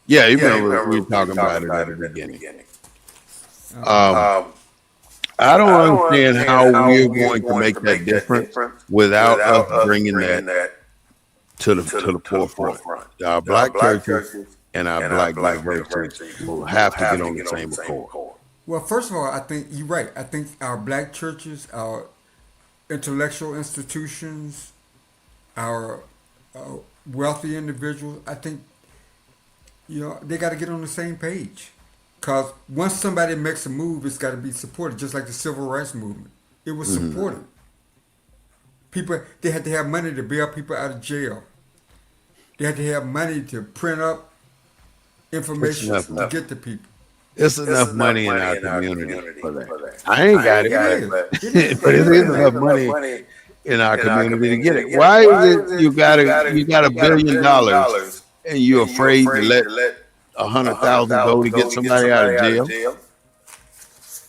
Yeah, you remember we were talking about it at the beginning. I don't understand how we're going to make that difference without us bringing that to the forefront. Our black churches and our black universities will have to get on the same accord. Well, first of all, I think you're right. I think our black churches, our intellectual institutions, our wealthy individuals, I think, they got to get on the same page. Because once somebody makes a move, it's got to be supported, just like the civil rights movement. It was supported. People, they had to have money to bail people out of jail. They had to have money to print up information It's to enough. get to people. It's enough money in our community for that. I ain't got it, It but is. but it is enough money in our community to get it. Why is it you got $1 billion and you're afraid to let 100,000 go to get somebody out of jail?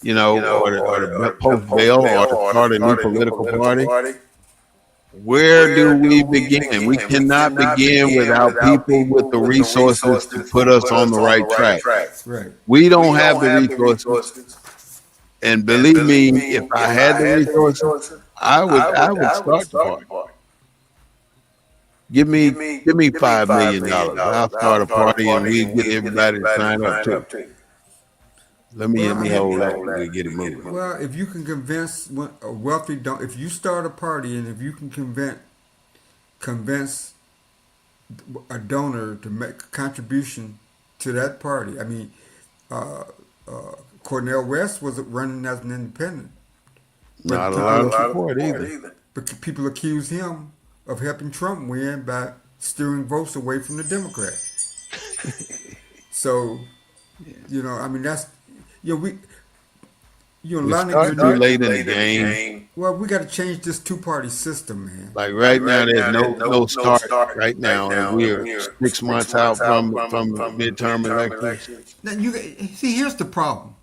Or the post bail or to start a new political party. Where do we begin? We cannot begin without people with the resources to put us on the right track. Right. We don't have the resources. And believe me, if I had the resources, I would start the party. Give me $5 million. I'll start a party and we get everybody to sign up too. Let me hold that and we get it moving. Well, if you can convince a wealthy if you start a party and if you can convince a donor to make a contribution to that party. I mean, Cornel West was running as an independent. Not a lot of support either. But people accuse him of helping Trump win by steering votes away from the Democrats. So, I mean, that's, we Start too late in the game. well, we got to change this two-party system, man. Like right now, there's no start right now, and we're 6 months out from midterm elections. Now see, here's the problem.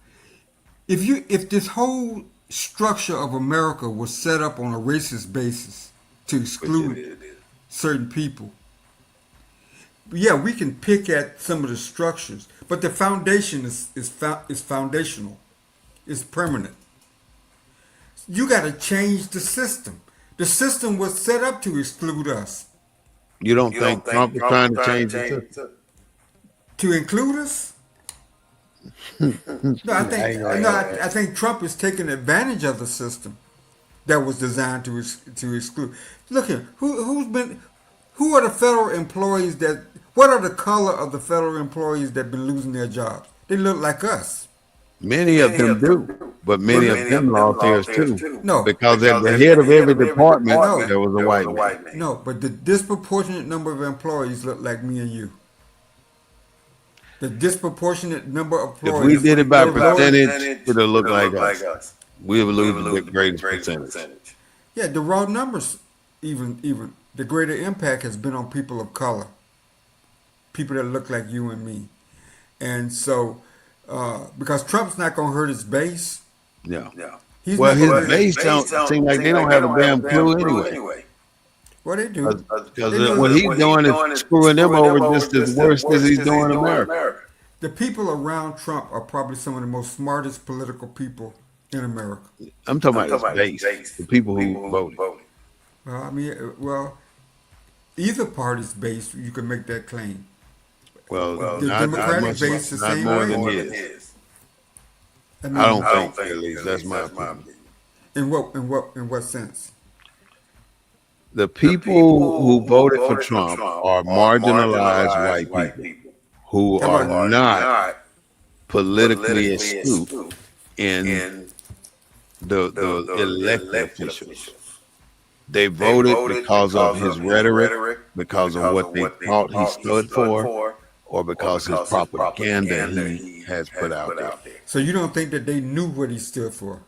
If this whole structure of America was set up on a racist basis to exclude certain people, yeah, we can pick at some of the structures, but the foundation is foundational. It's permanent. You got to change the system. The system was set up to exclude us. You don't think Trump is trying to change the system? To include us? No, I think Trump is taking advantage of the system that was designed to exclude. Look here, who are the federal employees what are the color of the federal employees that been losing their jobs? They look like us. Many of them do, but many of them lost theirs too. No. Because at the head of every department, there was a white man. No, but the disproportionate number of employees look like me and you. The disproportionate number of If employees. we did it by percentage, it would look like us. We would lose the greatest percentage. Yeah, the raw numbers, even the greater impact has been on people of color, people that look like you and me, and so because Trump's not going to hurt his base. Yeah. He's Well, not his gonna- base don't seem like they don't have a damn clue anyway. Well, they do. Because what he's doing is screwing them over just as worse as he's doing America. The people around Trump are probably some of the most smartest political people in America. I'm talking about his base, the people who voted. I mean, either party's base, you can make that claim. Well, The Democratic base, the not same more way. than his. I I don't mean, think, at least that's my opinion. in what sense? The people who voted for Trump are marginalized white people who How are about not politically astute in the elected officials. They voted because of his rhetoric, because of what they thought he stood for, or because his propaganda he has put out there. so you don't think that they knew what he stood for?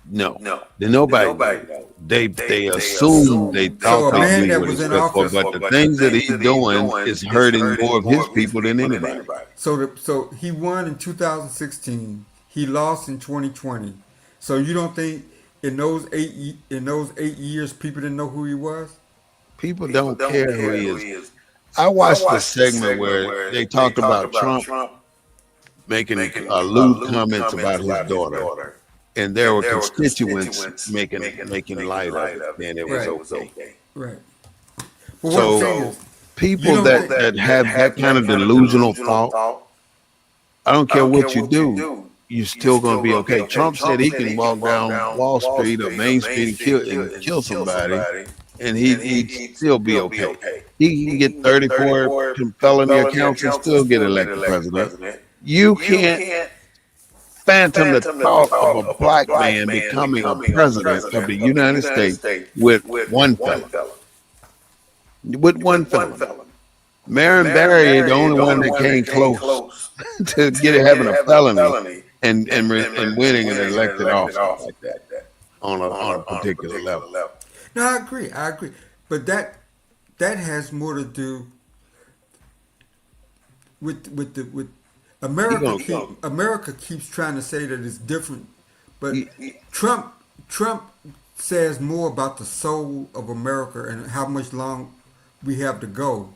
No, then nobody knew. They assumed they So thought a they man knew that what he was in stood for, office, but the things that he's doing is hurting more of his people than anybody. so he won in 2016. He lost in 2020. So you don't think in those 8 years people didn't know who he was? People don't care who he is. I watched the segment where they talked about Trump making lewd comments about his daughter, and there were constituents making light of it, and it was Right. okay. Right. But what I'm So saying is, you people don't that, think that have that kind of delusional thought, I don't care what you do, you're still going to be okay. Trump said he can walk down Wall Street or Main Street and kill somebody, and he'd still be okay. He can get 34 felony accounts and still get elected president. You can't phantom the thought of a black man becoming a president of the United States with one felon. With one felon. Marion Barry, the only one that came close to having a felony and winning an elected office like that on a particular level. no, I agree. I agree. But that has more to do with He gonna America keeps trying to say that it's different, but he- Trump says more about the soul of America and how much long we have to go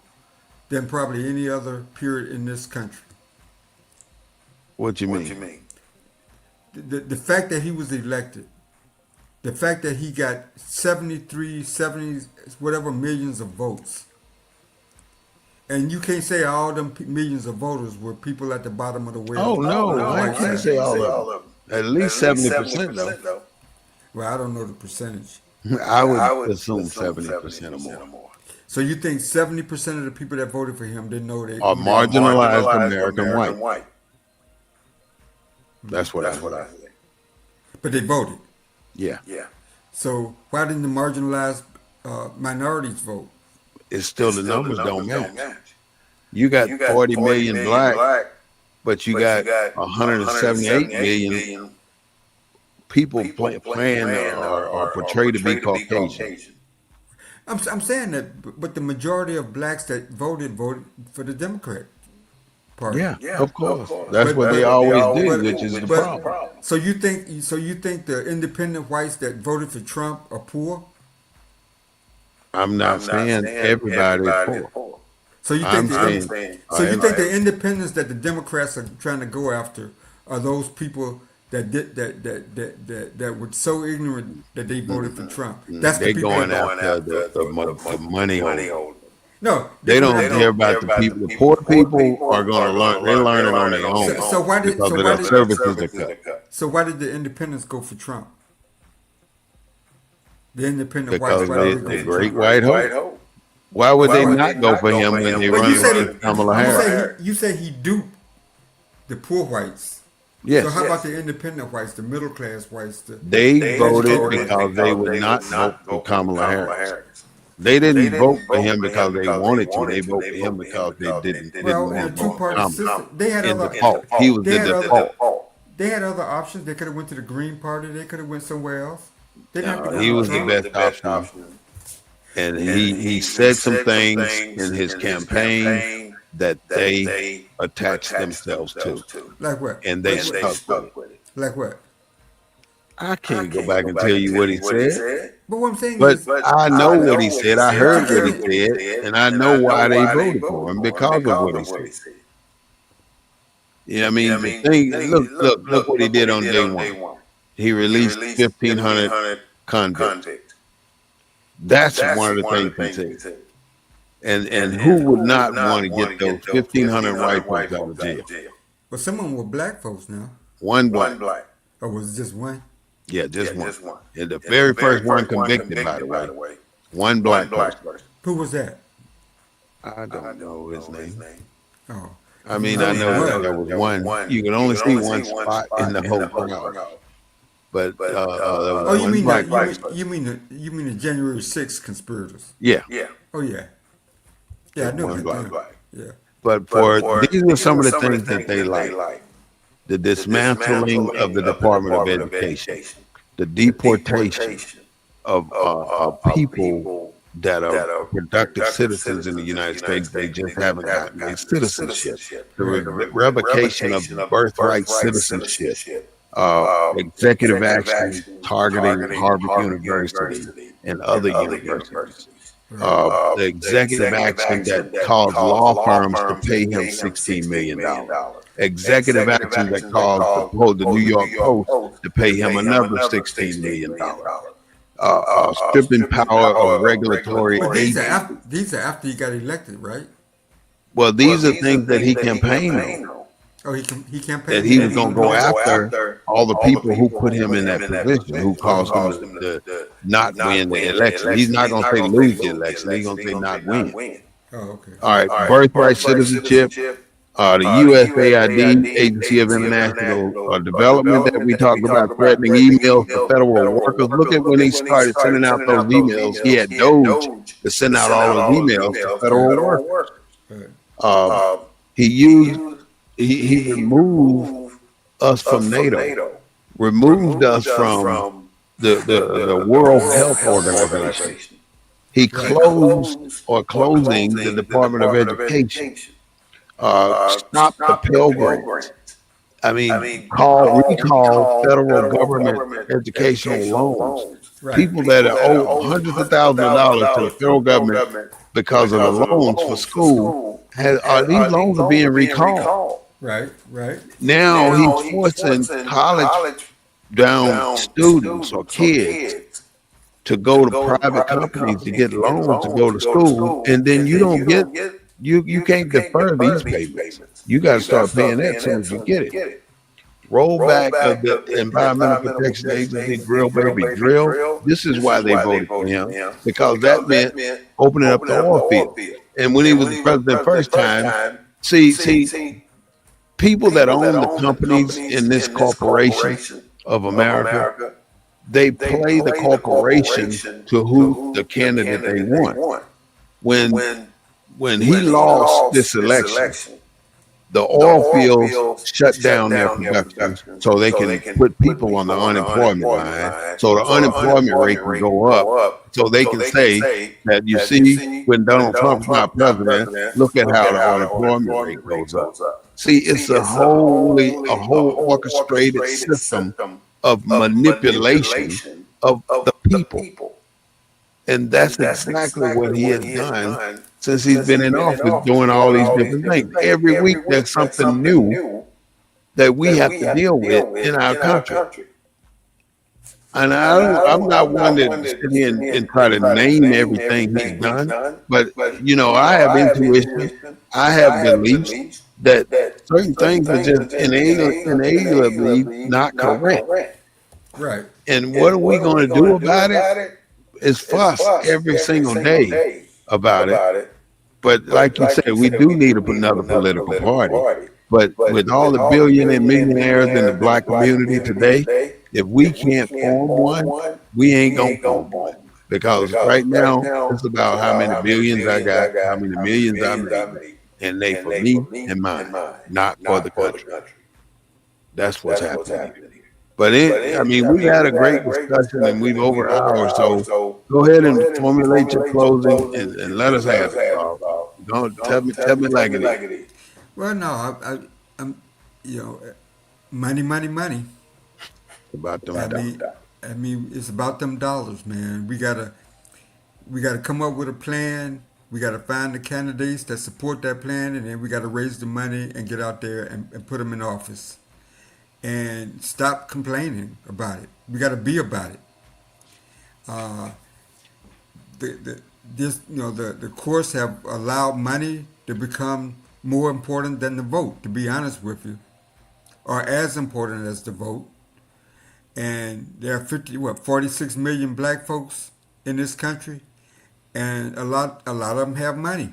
than probably any other period in this country. What you mean? The fact that he was elected, the fact that he got 73, 70, whatever millions of votes. And you can't say all them millions of voters were people at the bottom of the well. Oh no, I Like can't that. say all of them. At least 70% though. Well, I don't know the percentage. I would assume 70% or more So you think 70% of the people that voted for him didn't know they are who they marginalized American white. That's what I think. but they voted. Yeah, So why didn't the marginalized minorities vote? it's still the numbers don't match. You got 40 million black, but you got 178 million people playing or portrayed to be Caucasian. I'm saying that, but the majority of blacks that voted for the Democrat Party. Yeah, of course. That's what they always do, which is the problem. So you think the independent whites that voted for Trump are poor? I'm not saying everybody is poor. So you I'm think saying the independents that the Democrats are trying to go after are those people that were so ignorant that they voted for Trump? That's They the people going that after the money holder. no, They don't care about the people. The poor people are going to learn. They're learning on their own So why did because of their services are cut. So why did the independents go for Trump? The independent Because whites. Why did the they go for great Trump? white hope. Why would they not go for him when they But run you said against Kamala Harris? you say he duped the poor whites. Yes, So how about the independent whites, the middle class whites? they voted because they would not vote for Kamala Harris. They didn't vote for him because they wanted to. They voted for him because they didn't Well, in a want two-party Kamala. system, they had In other default, he was they the had default. they had other options. They could have went to the Green Party. They could have went somewhere else. They didn't have to go He to was the Trump. best option, and he said some things in his campaign that they attached themselves to, Like what? and they stuck with it. Like what? I can't go back and tell you what he said, But what I'm saying but is, I know what he said. I heard what he said, and I know why they voted for him because of what he said. Yeah, I mean, the thing. Look what he did on day one. He released 1,500 convicts. That's one of the things he said. And who would not want to get those 1,500 white folks out of jail? But some of them were black folks now. One black. Or was it just one? Yeah, just one. And the very first one convicted, by the way, one black person. Who was that? I don't know his name. Oh. I mean, I know that there was one. You can only see one spot in the whole crowd. But there was Oh, you one mean black the, person. you mean the January 6th conspirators? Yeah. Oh yeah. Yeah, I know One that. black. Yeah. But these are some of the things that they like. The dismantling of the Department of Education, the deportation of people that are productive citizens in the United States. They just haven't gotten their citizenship. The revocation of the birthright citizenship, executive action targeting Harvard University and other universities. The executive action that caused law firms to pay him $16 million. Executive action that caused the New York Post to pay him another $16 million. Stripping power of regulatory Well, agencies. these are after he got elected, right? Well, these are things that he campaigned on. Oh, he campaigned. That he was going to go after all the people who put him in that position, who caused him to not win the election. He's not going to say lose the election. He's going to say not win. Oh, okay. All right, birthright citizenship, the USAID, Agency of International Development that we talked about, threatening emails to federal workers. Look at when he started sending out those emails. He had Doge to send out all those emails to federal workers. He removed us from NATO, removed us from the World Health Organization. He closed or closing the Department of Education. Stop the Pell Grants. I mean, recall federal government educational loans. Right. People that owe hundreds of thousands of dollars to the federal government because of the loans for school, these loans are being recalled. Right. Now he's forcing college down students or kids to go to private companies to get loans to go to school, and then you don't get you can't defer these payments. You got to start paying that as soon as you get it. Rollback of the Environmental Protection Agency drill, baby, drill. This is why they voted for him, because that meant opening up the oil field. And when he was the president first time, see, people that own the companies in this corporation of America, they play the corporation to who the candidate they want. When he lost this election, the oil fields shut down their production so they can put people on the unemployment line, so the unemployment rate can go up, so they can say that, you see, when Donald Trump's not president, look at how the unemployment rate goes up. See, it's a whole orchestrated system of manipulation of the people. And that's exactly what he has done since he's been in office, doing all these different things. Every week there's something new that we have to deal with in our country. And I'm not one to sit here and try to name everything he's done, but I have intuition, I have beliefs that certain things are just inalienably not correct. Right. And what are we going to do about it? Is fuss every single day about it. But like you said, we do need another political party. But with all the billionaire millionaires in the black community today, if we can't form one, we ain't gonna form one. Because right now, it's about how many billions I got, how many millions I made, and they for me and mine, not for the country. That's what's happening. But we had a great discussion, and we've over hours. So go ahead and formulate your closing and let us have it. Don't tell me like it is. Well, no, I'm money. About them. I mean, it's about them dollars, man. We gotta come up with a plan. We gotta find the candidates that support that plan, and then we gotta raise the money and get out there and put them in office. And stop complaining about it. We got to be about it. the this the courts have allowed money to become more important than the vote. To be honest with you, or as important as the vote. And there are 46 million black folks in this country, and a lot of them have money,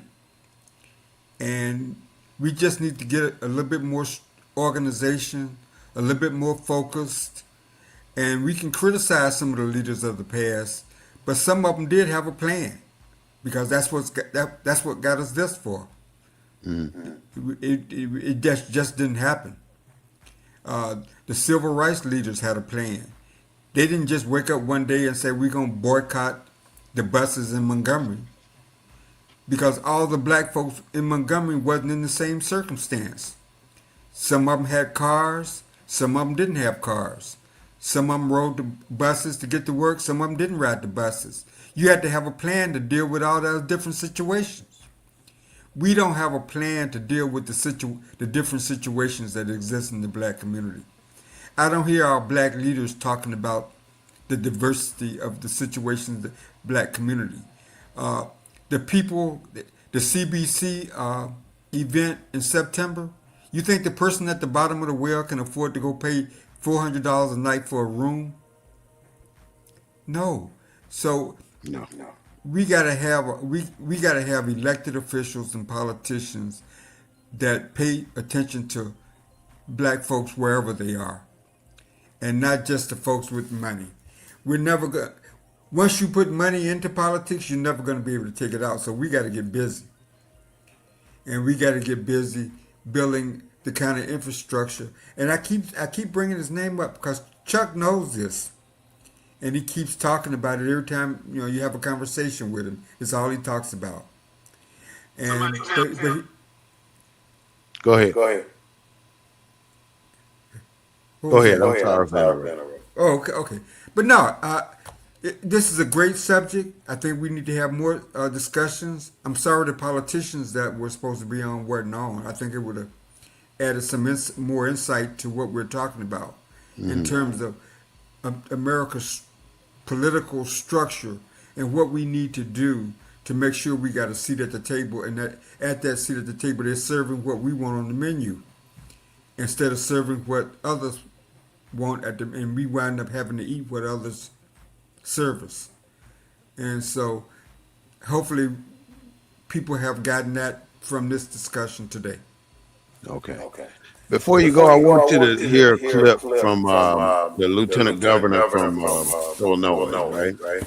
and we just need to get a little bit more organization, a little bit more focused, and we can criticize some of the leaders of the past, but some of them did have a plan, because that's what got us this far. It just didn't happen. The civil rights leaders had a plan. They didn't just wake up one day and say we're gonna boycott the buses in Montgomery, because all the black folks in Montgomery wasn't in the same circumstance. Some of them had cars, some of them didn't have cars. Some of them rode the buses to get to work, some of them didn't ride the buses. You had to have a plan to deal with all those different situations. We don't have a plan to deal with the different situations that exist in the black community. I don't hear our black leaders talking about the diversity of the situations of the black community. The people, the CBC event in September, you think the person at the bottom of the well can afford to go pay $400 a night for a room? No. So No. we gotta have elected officials and politicians that pay attention to black folks wherever they are, and not just the folks with money. We're never gonna. Once you put money into politics, you're never gonna be able to take it out. So we got to get busy, and we got to get busy building the kind of infrastructure. And I keep bringing his name up because Chuck knows this. And he keeps talking about it every time you have a conversation with him. It's all he talks about. And Go ahead. Go ahead. I'm sorry for that. oh, okay. But no, this is a great subject. I think we need to have more discussions. I'm sorry the politicians that were supposed to be on weren't on. I think it would have added some more insight to what we're talking about in terms of America's political structure and what we need to do to make sure we got a seat at the table, and that at that seat at the table they're serving what we want on the menu instead of serving what others want and we wind up having to eat what others serve us. And so hopefully people have gotten that from this discussion today. Okay. Before you go, I want you to hear a clip from the lieutenant governor from Illinois, right?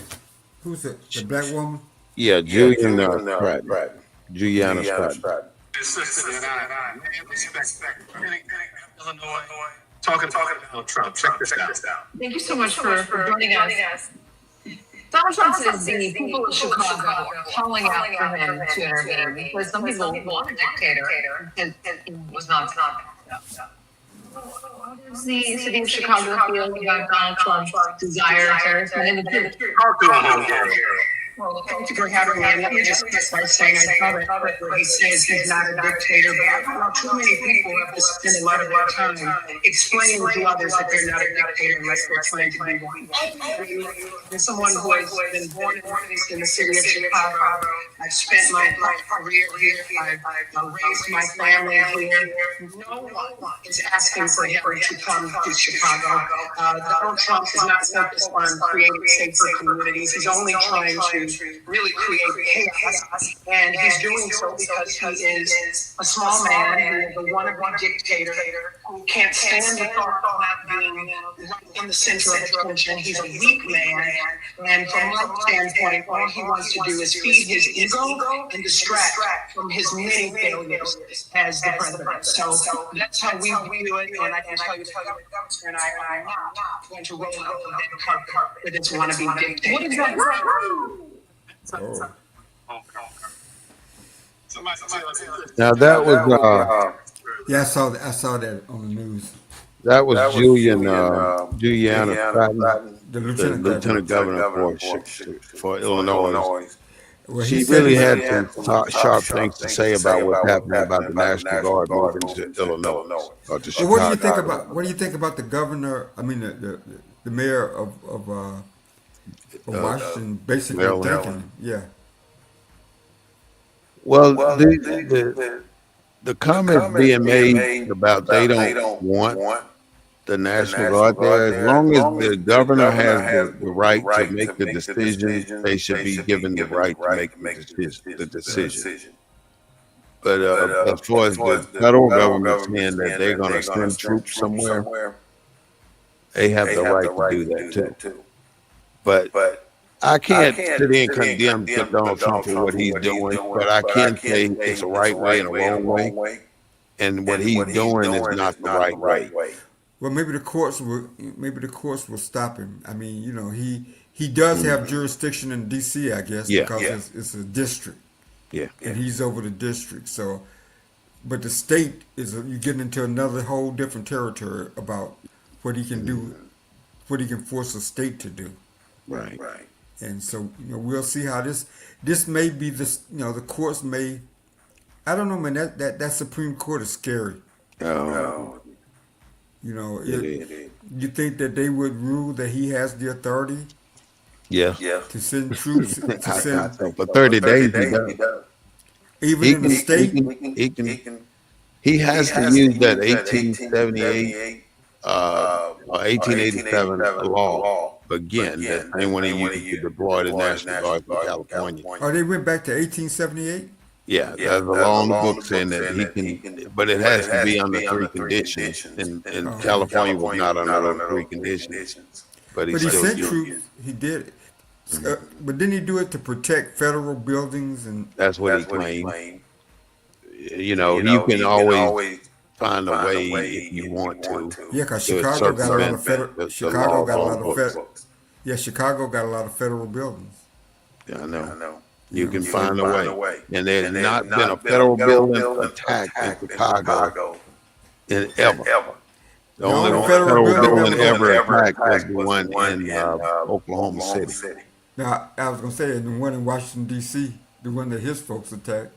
Who's the black woman? Yeah, Julian Stratton. Juliana Stratton. Illinois, talking about Trump. Check this out. Thank you so much for joining us. Donald Trump says the people of Chicago are calling out for him to intervene because some people want a dictator because he was not. How does the city of Chicago feel about Donald Trump's desire to send in the Well, thank you for having me. Let me just start by saying I thought it where he says he's not a dictator, but I don't know too many people have to spend a lot of their time explaining to others that they're not a dictator unless they're trying to be one. As someone who has been born and raised in the city of Chicago, I've spent my career here, I've raised my family here. No one is asking for him to come to Chicago. Donald Trump is not focused on creating safer communities. He's only trying to really create chaos, and he's doing so because he is a small man who is a wannabe dictator who can't stand the thought of not being right in the center of attention. He's a weak man, and from my standpoint, all he wants to do is feed his ego and distract from his many failures as the president. So that's how we do it, and I can tell you, Governor and I are not going to roll out the red carpet with this wannabe dictator. What is that? Oh. Now that was Yeah, I saw that on the news. Juliana Stratton, The the lieutenant governor for Illinois. Well, She he said really he- had some sharp things to say about what's happening about the National Guard moving to Illinois or to Well, what do you think Chicago. about the governor? I mean, the mayor of Washington basically Maryland. thinking, yeah. Well, the comments being made about they don't want the National Guard there, as long as the governor has the right to make the decision, they should be given the right to make the decision. But as far as the federal government saying that they're going to send troops somewhere, they have the right to do that too. But I can't sit there and condemn Donald Trump for what he's doing, but I can say it's a right way and a wrong way, and what he's doing is not the right way. Well, maybe the courts will stop him. I mean, he does have jurisdiction in D.C., I guess, Yeah. because it's a district, Yeah. and he's over the district. So, but the state you're getting into another whole different territory about what he can do, what he can force a state to do. Right. And so, we'll see how this may be this. The courts may. I don't know, man. That Supreme Court is scary. Oh, You think that they would rule that he has the authority yeah. to send troops to I send think for 30 days he does. even He in the state? he has to use that 1878 or 1887 law again. That same one he used to deploy the National Guard for California. Oh, they went back to 1878. Yeah, there's a law in the book saying that he can, but it has to be under three conditions, and California was not under those three conditions. But But he still sent used troops. it. He did. But didn't he do it to protect federal buildings and? That's what he claimed. You can always find a way if you want to. Yeah, because to Chicago got a lot of circumvent federal. the Chicago laws got a on lot of books. federal. Yeah, Chicago got a lot of federal buildings. Yeah, I know. You can find a way. And there's not been a federal building attack in Chicago in ever. The only only federal federal building building ever ever attacked was the one in Oklahoma City. Now, I was gonna say the one in Washington D.C., the one that his folks attacked.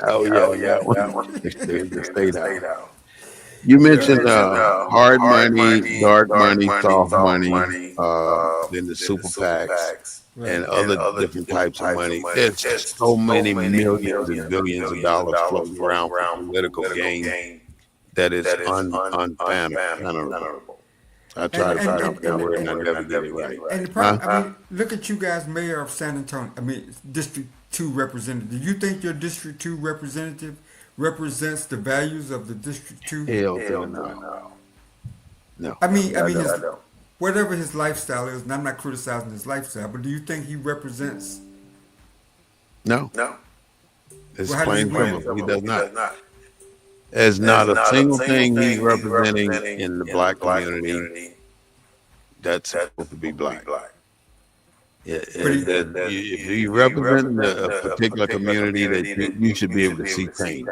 Oh yeah. The state house. You mentioned hard money, dark money, soft money, then the super PACs and other different types of money. There's just so many millions and billions of dollars floating around for political gain that is unfathomable. I try to pronounce that word and I never get it right. And the problem, I mean, look at you guys, mayor of San Antonio. I mean, District 2 representative. Do you think your District 2 representative represents the values of the District 2? Hell no. No. I mean, whatever his lifestyle is, and I'm not criticizing his lifestyle, but do you think he represents? No. It's Well, how does he plain win? simple. He does not. There's not a single thing he's representing in the black community that's supposed to be black. Yeah, if you represent a particular community, that you should be able to see change.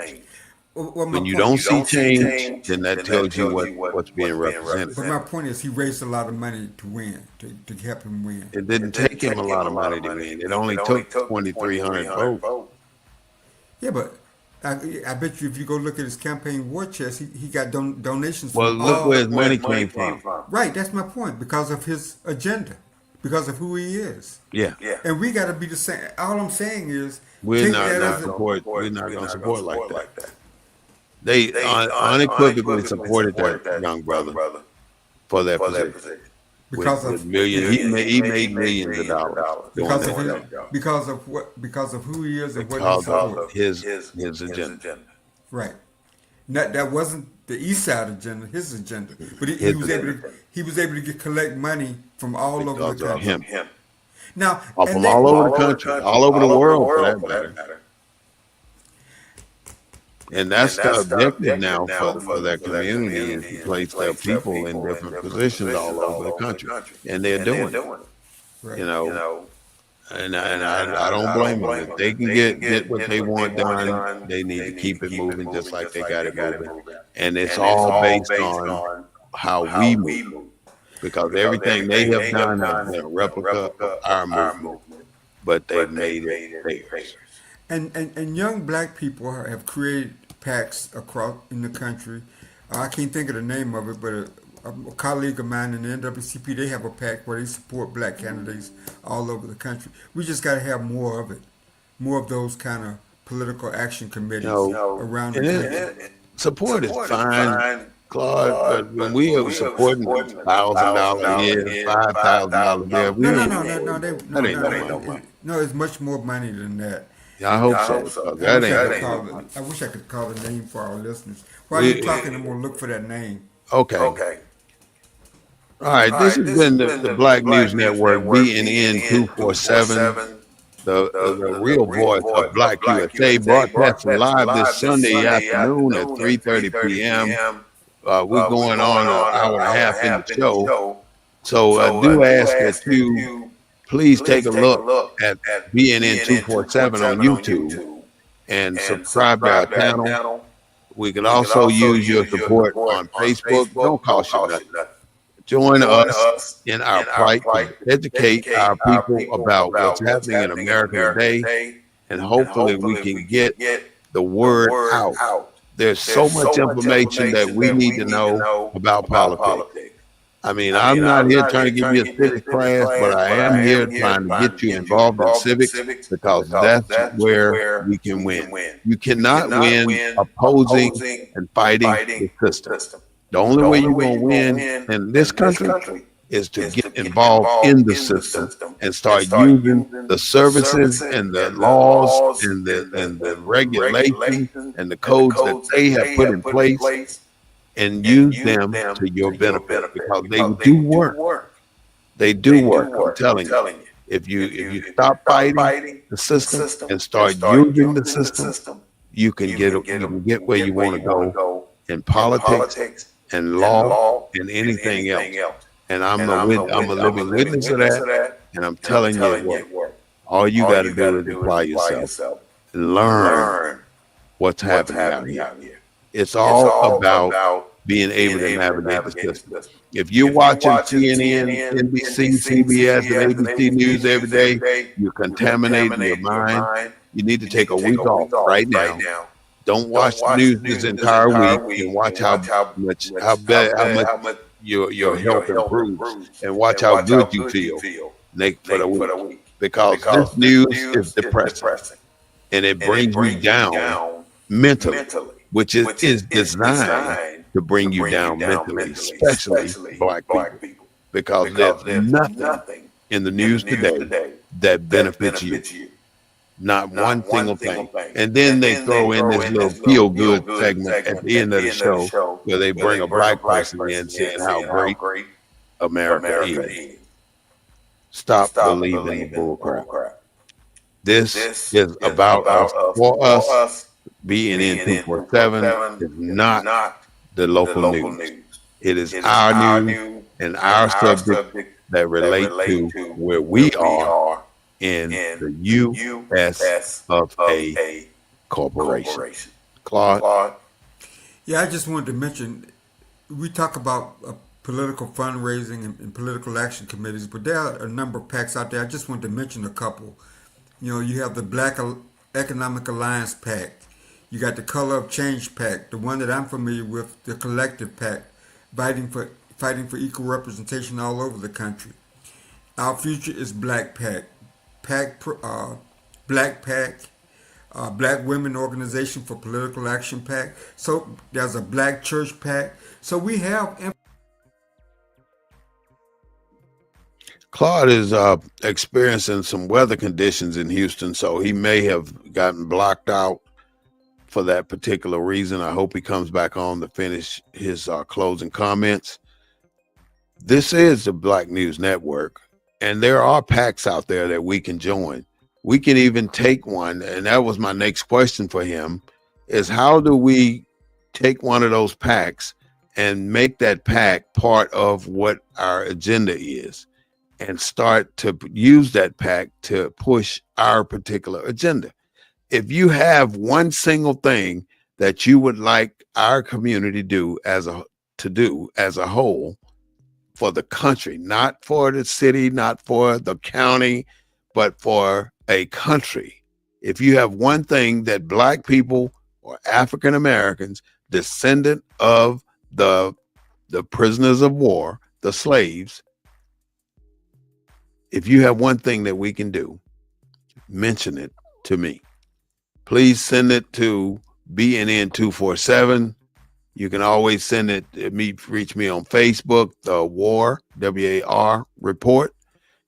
Well, When you don't see change, then that tells you what's being represented. But my point is, he raised a lot of money to win, to help him win. It didn't take him a lot of money to win. It only took 2,300 votes. Yeah, but I bet you if you go look at his campaign war chest, he got donations. Well, from look all- where his money came from. Right, that's my point. Because of his agenda, because of who he is, Yeah. and we got to be the same. All I'm saying is, We're take not that going as to a- support. We're not going to support like that. They unequivocally supported that young brother for that position. because With of millions, he made millions of dollars doing because of that. his, because of who he is and what he Because supports. of his agenda. Right. That wasn't the East Side agenda, his agenda. But he His was able to agenda. collect money from all over Because the of country. him. Now, Or and from they- all over the country, all over the world for that matter. And that's the objective now for that community, is to place their people in different positions all over the country. And they're doing it, Right. And I don't blame them. If they can get what they want done, they need to keep it moving just like they got it moving. And it's all based on how we move. Because everything they have done has been a replica of our movement. But they've made it theirs. And young black people have created PACs across in the country. I can't think of the name of it, but a colleague of mine in the NAACP, they have a PAC where they support black candidates all over the country. We just got to have more of it, more of those kind of political action committees around the and country. support is fine, Claude, but when we are supporting $1,000 here, $5,000 there, we No, no, don't. no, no, no, That ain't no money. no. It's much more money than that. I hope so. That ain't. I wish I could call the name for our listeners. While We- you're talking, I'm gonna look for that name. Okay. All right. This has been the Black News Network, BNN 247, the real voice of Black USA, broadcasting live this Sunday afternoon at 3:30 p.m. We're going on an hour and a half in the show. So do ask that you please take a look at BNN 247 on YouTube and subscribe to our channel. We can also use your support on Facebook. Don't cost you nothing. Join us in our plight to educate our people about what's happening in America today, and hopefully we can get the word out. There's so much information that we need to know about politics. I mean, I'm not here trying to give you a civics class, but I am here trying to get you involved in civics because that's where we can win. You cannot win opposing and fighting the system. The only way you're going to win in this country is to get involved in the system and start using the services and the laws and the regulations and the codes that they have put in place, and use them to your benefit because they do work. They do work. I'm telling you. If you stop fighting the system and start using the system, you can get where you want to go in politics and law and anything else. And I'm a living witness of that. And I'm telling you it works. All you got to do is apply yourself and learn what's happening out here. It's all about being able to navigate the system. If you're watching CNN, NBC, CBS, and ABC News every day, you're contaminating your mind. You need to take a week off right now. Don't watch the news this entire week and watch how much your health improves, and watch how good you feel for the week. Because this news is depressing, and it brings you down mentally, which is designed to bring you down mentally, especially black people, because there's nothing in the news today that benefits you. Not one single thing. And then they throw in this little feel-good segment at the end of the show where they bring a black person in saying how great America is. Stop believing the bullcrap. This is about us, for us. BNN 247 is not the local news. It is our news and our subject that relate to where we are in the U.S. of A corporation. Claude? Yeah, I just wanted to mention, we talk about political fundraising and political action committees, but there are a number of PACs out there. I just wanted to mention a couple. You know, you have the Black Economic Alliance PAC. You got the Color of Change PAC, the one that I'm familiar with, the Collective PAC, fighting for equal representation all over the country. Our Future is Black PAC, Black PAC, Black Women Organization for Political Action PAC. So there's a Black Church PAC. So we have. Claude is experiencing some weather conditions in Houston, so he may have gotten blocked out for that particular reason. I hope he comes back on to finish his closing comments. This is the Black News Network, and there are PACs out there that we can join. We can even take one, and that was my next question for him, is how do we take one of those PACs and make that PAC part of what our agenda is and start to use that PAC to push our particular agenda? If you have one single thing that you would like our community to do as a whole for the country, not for the city, not for the county, but for a country. If you have one thing that Black people or African Americans, descendant of the the prisoners of war, the slaves. If you have one thing that we can do, mention it to me. Please send it to BNN247. You can always send it reach me on Facebook, the WAR, WAR report.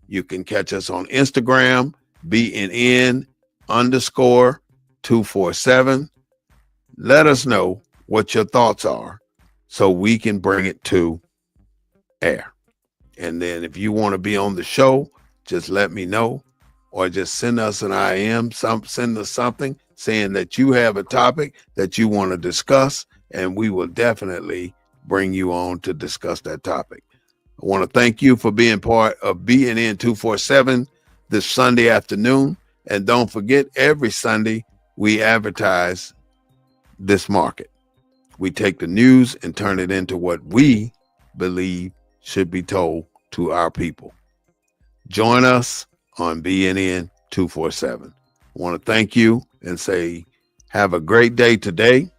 You can catch us on Instagram, BNN_247. Let us know what your thoughts are so we can bring it to air. And then if you want to be on the show, just let me know, or just send us an IM, send us something saying that you have a topic that you want to discuss, and we will definitely bring you on to discuss that topic. I want to thank you for being part of BNN 247 this Sunday afternoon. And don't forget, every Sunday we advertise this market. We take the news and turn it into what we believe should be told to our people. Join us on BNN 247. I want to thank you and say, have a great day today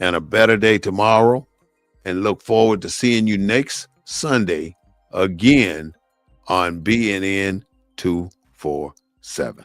and a better day tomorrow, and look forward to seeing you next Sunday again on BNN 247.